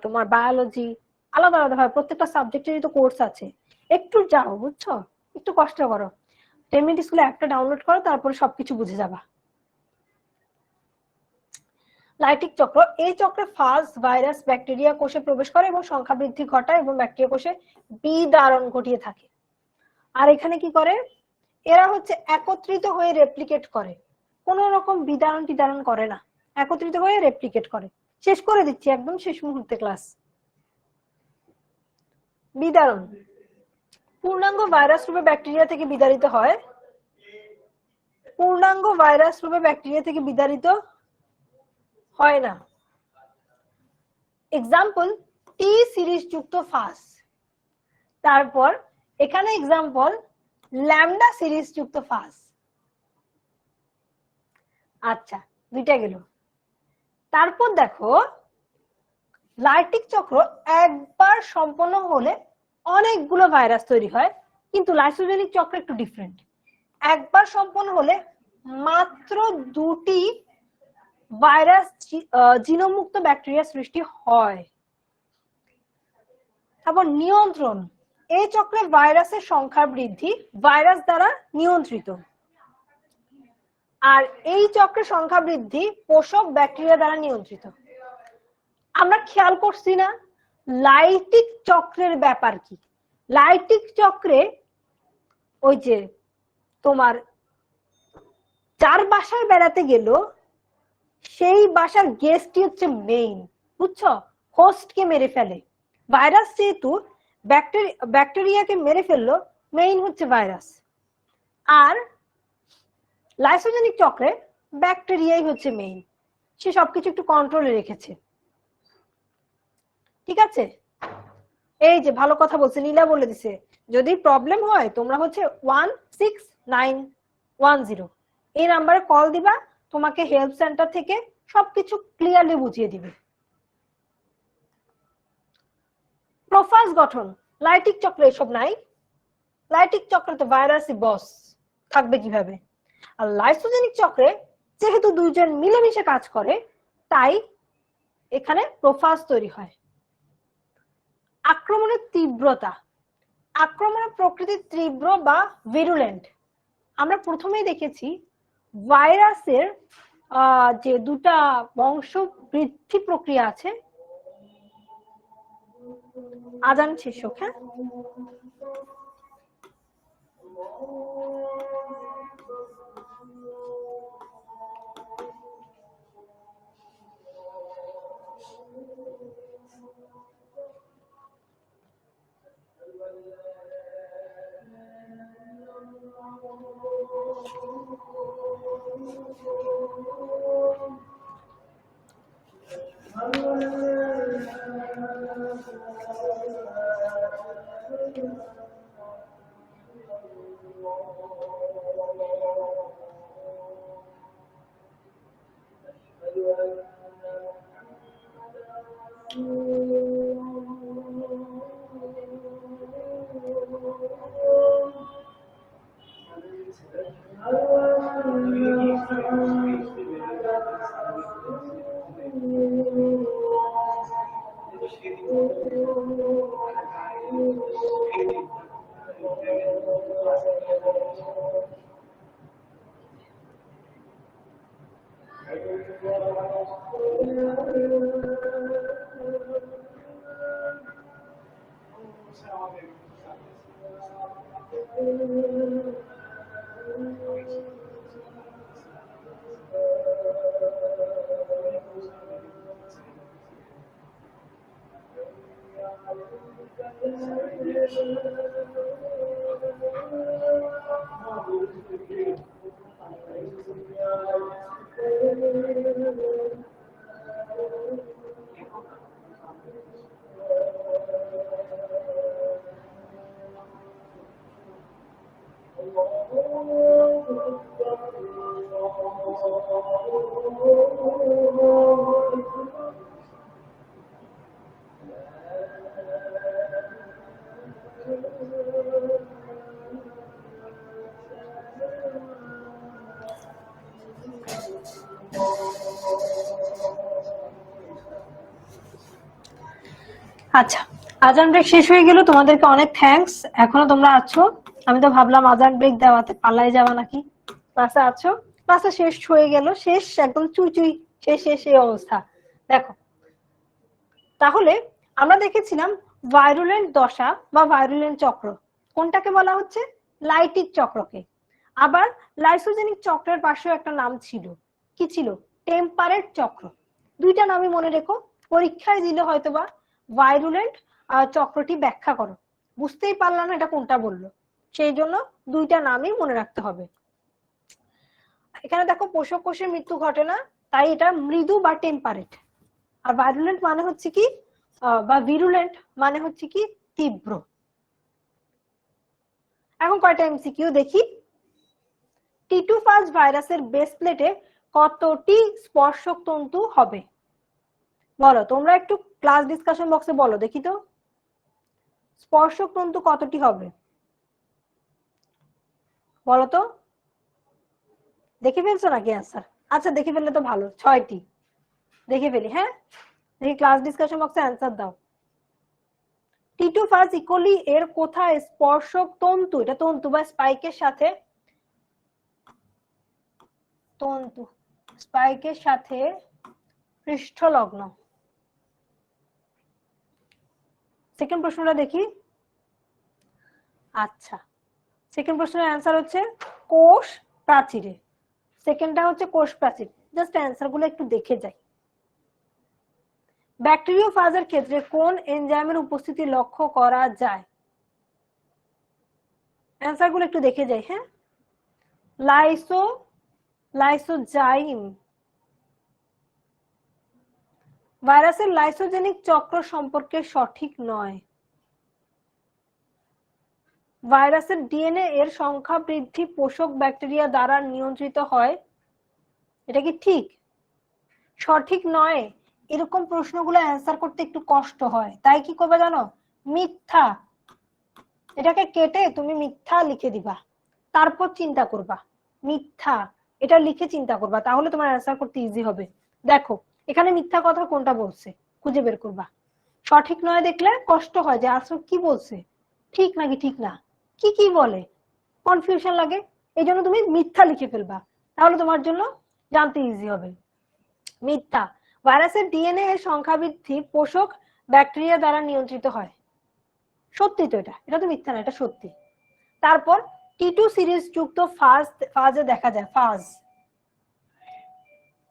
Speaker 1: তোমার বায়োলজি, আলাদা আলাদা হয়, প্রত্যেকটা সাবজেক্টেরই তো কোর্স আছে। একটু যাও, বুঝছো? একটু কষ্ট করো, 10 মিনিট স্কুলে অ্যাপটা ডাউনলোড করো, তারপরে সবকিছু বুঝে যাবা। লাইটিক চক্র, এই চক্রে ফাজ, ভাইরাস, ব্যাকটেরিয়া কোষে প্রবেশ করে এবং সংখ্যা বৃদ্ধি ঘটায় এবং ব্যাকটেরিয়া কোষে বিদারণ ঘটিয়ে থাকে। আর এখানে কি করে, এরা হচ্ছে একত্রিত হয়ে রেপ্লিকেট করে, কোন রকম বিদারণ টিদারণ করে না, একত্রিত হয়ে রেপ্লিকেট করে। শেষ করে দিচ্ছি একদম শেষ মুহূর্তে ক্লাস। বিদারণ, পূর্ণাঙ্গ ভাইরাস রূপে ব্যাকটেরিয়া থেকে বিদারিত হয়, পূর্ণাঙ্গ ভাইরাস রূপে ব্যাকটেরিয়া থেকে বিদারিত হয় না। এক্সাম্পল টি সিরিজ যুক্ত ফাস, তারপর এখানে এক্সাম্পল ল্যামডা সিরিজ যুক্ত ফাস। আচ্ছা দুইটা গেল। তারপর দেখো লাইটিক চক্র একবার সম্পন্ন হলে অনেকগুলো ভাইরাস তৈরি হয়, কিন্তু লাইসোজেনিক চক্র একটু ডিফারেন্ট, একবার সম্পন্ন হলে মাত্র 2টি ভাইরাস জিনোমুক্ত ব্যাকটেরিয়া সৃষ্টি হয়। তারপর নিয়ন্ত্রণ, এই চক্রে ভাইরাসের সংখ্যা বৃদ্ধি ভাইরাস দ্বারা নিয়ন্ত্রিত, আর এই চক্রের সংখ্যা বৃদ্ধি পোষক ব্যাকটেরিয়া দ্বারা নিয়ন্ত্রিত। আমরা খেয়াল করছি না লাইটিক চক্রের ব্যাপার কি? লাইটিক চক্রে ওই যে তোমার যার বাসায় বেড়াতে গেল সেই বাসার গেস্টই হচ্ছে মেইন, বুঝছো? হোস্টকে মেরে ফেলে ভাইরাস, যেহেতু ব্যাকটেরিয়াকে মেরে ফেললো, মেইন হচ্ছে ভাইরাস। আর লাইসোজেনিক চক্রে ব্যাকটেরিয়াই হচ্ছে মেইন, সে সবকিছু একটু কন্ট্রোলে রেখেছে, ঠিক আছে? এই যে ভালো কথা বলছে, নীলা বলে দিছে যদি প্রবলেম হয় তোমরা হচ্ছে 16910 এই নাম্বারে কল দিবা, তোমাকে হেল্প সেন্টার থেকে সবকিছু ক্লিয়ারলি বুঝিয়ে দিবে। প্রোফাজ গঠন, লাইটিক চক্রে এসব নাই, লাইটিক চক্রে তো ভাইরাসই বস, থাকবে কিভাবে? আর লাইসোজেনিক চক্রে যেহেতু দুইজন মিলেমিশে কাজ করে, তাই এখানে প্রোফাজ তৈরি হয়। আক্রমণের তীব্রতা, আক্রমণের প্রকৃতি তীব্র বা ভিরুলেন্ট। আমরা প্রথমেই দেখেছি ভাইরাসের যে দুটা বংশ বৃদ্ধি প্রক্রিয়া আছে। আজান শেষ হোক, হ্যাঁ। আচ্ছা, আজান ব্রেক শেষ হয়ে গেল, তোমাদেরকে অনেক থ্যাঙ্কস। এখনো তোমরা আছো, আমি তো ভাবলাম আজান ব্রেক দেওয়াতে পালাই যাওয়া নাকি। ক্লাসে আছো, ক্লাসে শেষ হয়ে গেল, শেষ একদম চুই চুই শেষ এই অবস্থা। দেখো, তাহলে আমরা দেখেছিলাম ভাইরুলেন্ট দশা বা ভাইরুলেন্ট চক্র কোনটাকে বলা হচ্ছে? লাইটিক চক্রকে। আবার লাইসোজেনিক চক্রের পাশেও একটা নাম ছিল, কি ছিল? টেম্পারেট চক্র। দুইটা নামই মনে রেখো, পরীক্ষায় দিলে হয়তোবা ভাইরুলেন্ট চক্রটি ব্যাখ্যা করো, বুঝতেই পারলাম না এটা কোনটা বললো, সেই জন্য দুইটা নামই মনে রাখতে হবে। এখানে দেখো পোষক কোষের মৃত্যু ঘটে না, তাই এটা মৃদু বা টেম্পারেট। আর ভাইরুলেন্ট মানে হচ্ছে কি, বা ভিরুলেন্ট মানে হচ্ছে কি তীব্র। এখন কয়টা এমসিকিউ দেখি। টি2 ফাজ ভাইরাসের বেস প্লেটে কতটি স্পর্শক তন্তু হবে? বলো তোমরা একটু ক্লাস ডিসকাশন বক্সে বলো দেখি তো, স্পর্শক তন্তু কতটি হবে বলো তো। দেখে ফেলছো নাকি অ্যান্সার? আচ্ছা দেখে ফেললে তো ভালো, 6টি দেখে ফেলি। হ্যাঁ, দেখি ক্লাস ডিসকাশন বক্সে অ্যান্সার দাও। টি2 ফাজ ইকোলি এর কোথায় স্পর্শক তন্তু, এটা তন্তু বা স্পাইকের সাথে, তন্তু স্পাইকের সাথে পৃষ্ঠলগ্ন। সেকেন্ড প্রশ্নটা দেখি। আচ্ছা, সেকেন্ড প্রশ্নের অ্যান্সার হচ্ছে কোষ প্রাচীরে। সেকেন্ডটা হচ্ছে কোষ প্রাচীর। জাস্ট অ্যান্সার গুলো একটু দেখে যাই। ব্যাকটেরিওফাজের ক্ষেত্রে কোন এনজাইমের উপস্থিতি লক্ষ্য করা যায়? অ্যান্সার গুলো একটু দেখে যাই। হ্যাঁ, লাইসোজাইম। ভাইরাসের লাইসোজেনিক চক্র সম্পর্কে সঠিক নয়। ভাইরাসের ডিএনএ এর সংখ্যা বৃদ্ধি পোষক ব্যাকটেরিয়া দ্বারা নিয়ন্ত্রিত হয়, এটা কি ঠিক? সঠিক নয়, এরকম প্রশ্নগুলো অ্যান্সার করতে একটু কষ্ট হয়, তাই কি করবে জানো? মিথ্যা, এটাকে কেটে তুমি মিথ্যা লিখে দিবা, তারপর চিন্তা করবা। মিথ্যা এটা লিখে চিন্তা করবা, তাহলে তোমার অ্যান্সার করতে ইজি হবে। দেখো এখানে মিথ্যা কথা কোনটা বলছে খুঁজে বের করবা। সঠিক নয় দেখলে কষ্ট হয় যে আসলে কি বলছে, ঠিক নাকি ঠিক না, কি বলে, কনফিউশন লাগে। এই জন্য তুমি মিথ্যা লিখে ফেলবা, তাহলে তোমার জন্য জানতে ইজি হবে। মিথ্যা, ভাইরাসের ডিএনএ এর সংখ্যা বৃদ্ধি পোষক ব্যাকটেরিয়া দ্বারা নিয়ন্ত্রিত হয়। সত্যি তো, এটা তো মিথ্যা না, এটা সত্যি। তারপর টি2 সিরিজ যুক্ত ফাজে দেখা যায় ফাজ।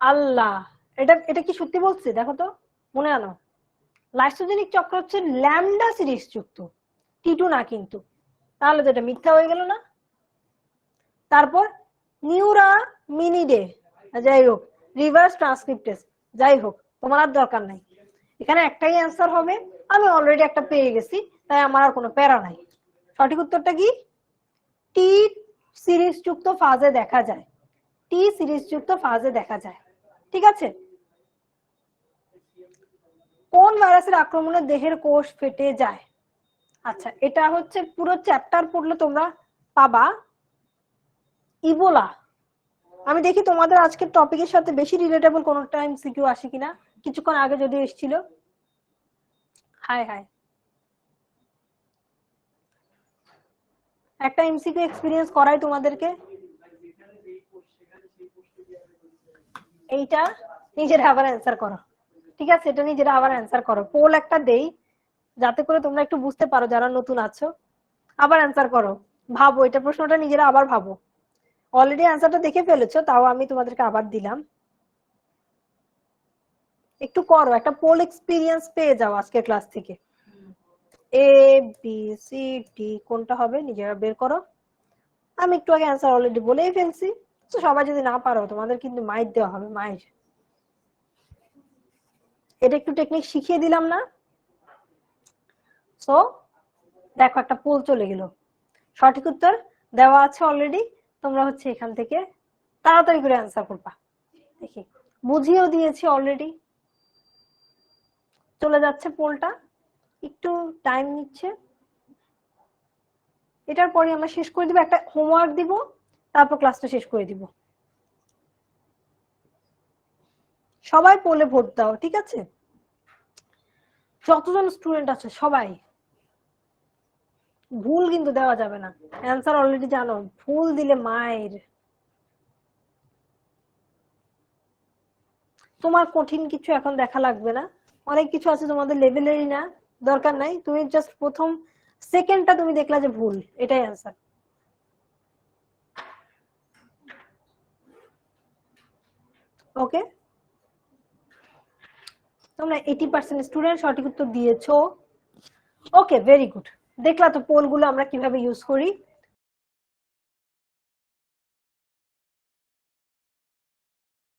Speaker 1: আল্লাহ, এটা কি সত্যি বলছে? দেখো তো, মনে আনো। লাইসোজেনিক চক্র হচ্ছে ল্যামডা সিরিজ যুক্ত, টি2 না কিন্তু, তাহলে তো এটা মিথ্যা হয়ে গেল না। তারপর নিউরামিনিডে, যাই হোক, রিভার্স ট্রান্সক্রিপ্টেজ, যাই হোক তোমার আর দরকার নাই, এখানে একটাই অ্যান্সার হবে। আমি অলরেডি একটা পেয়ে গেছি, তাই আমার আর কোনো প্যারা নাই। সঠিক উত্তরটা কি? টি সিরিজ যুক্ত ফাজে দেখা যায়, টি সিরিজ যুক্ত ফাজে দেখা যায়। ঠিক আছে, কোন ভাইরাসের আক্রমণে দেহের কোষ ফেটে যায়? আচ্ছা, এটা হচ্ছে পুরো চ্যাপ্টার পড়লে তোমরা পাবা। ইবোলা। আমি দেখি তোমাদের আজকের টপিকের সাথে বেশি রিলেটেবল কোনটা এমসিকিউ আসে কিনা। কিছুক্ষণ আগে যদি এসেছিল। হাই হাই, একটা এমসিকিউ এক্সপেরিয়েন্স করাই তোমাদেরকে। এইটা নিজেরা আবার অ্যান্সার করো, ঠিক আছে? এটা নিজেরা আবার অ্যান্সার করো। পোল একটা দেই যাতে করে তোমরা একটু বুঝতে পারো যারা নতুন আছো। আবার অ্যান্সার করো, ভাবো, এটা প্রশ্নটা নিজেরা আবার ভাবো। অলরেডি অ্যান্সারটা দেখে ফেলেছো, তাও আমি তোমাদেরকে আবার দিলাম। একটু করো, একটা পোল এক্সপিরিয়েন্স পেয়ে যাও আজকের ক্লাস থেকে। এ বি সি ডি কোনটা হবে নিজেরা বের করো। আমি একটু আগে অ্যান্সার অলরেডি বলেই ফেলছি, তো সবাই যদি না পারো তোমাদের কিন্তু মাইর দেওয়া হবে, মাইর। এটা একটু টেকনিক শিখিয়ে দিলাম না? সো দেখো একটা পোল চলে গেল। সঠিক উত্তর দেওয়া আছে অলরেডি, তোমরা হচ্ছে এখান থেকে তাড়াতাড়ি করে অ্যান্সার করবা। দেখি, বুঝিয়েও দিয়েছি অলরেডি। চলে যাচ্ছে পোলটা, একটু টাইম নিচ্ছে। এটার পরে আমরা শেষ করে দিব, একটা হোমওয়ার্ক দিব, তারপর ক্লাসটা শেষ করে দিব। সবাই পোলে ভোট দাও, ঠিক আছে? যতজন স্টুডেন্ট আছে সবাই। ভুল কিন্তু দেওয়া যাবে না, অ্যান্সার অলরেডি জানো, ভুল দিলে মায়ের। তোমার কঠিন কিছু এখন দেখা লাগবে না, অনেক কিছু আছে তোমাদের লেভেলেরই না, দরকার নাই। তুমি জাস্ট প্রথম সেকেন্ডটা তুমি দেখলা যে ভুল, এটাই অ্যান্সার। ওকে, তোমরা 80% স্টুডেন্ট সঠিক উত্তর দিয়েছো। ওকে, ভেরি গুড। দেখলা তো পোলগুলো আমরা কিভাবে ইউজ করি।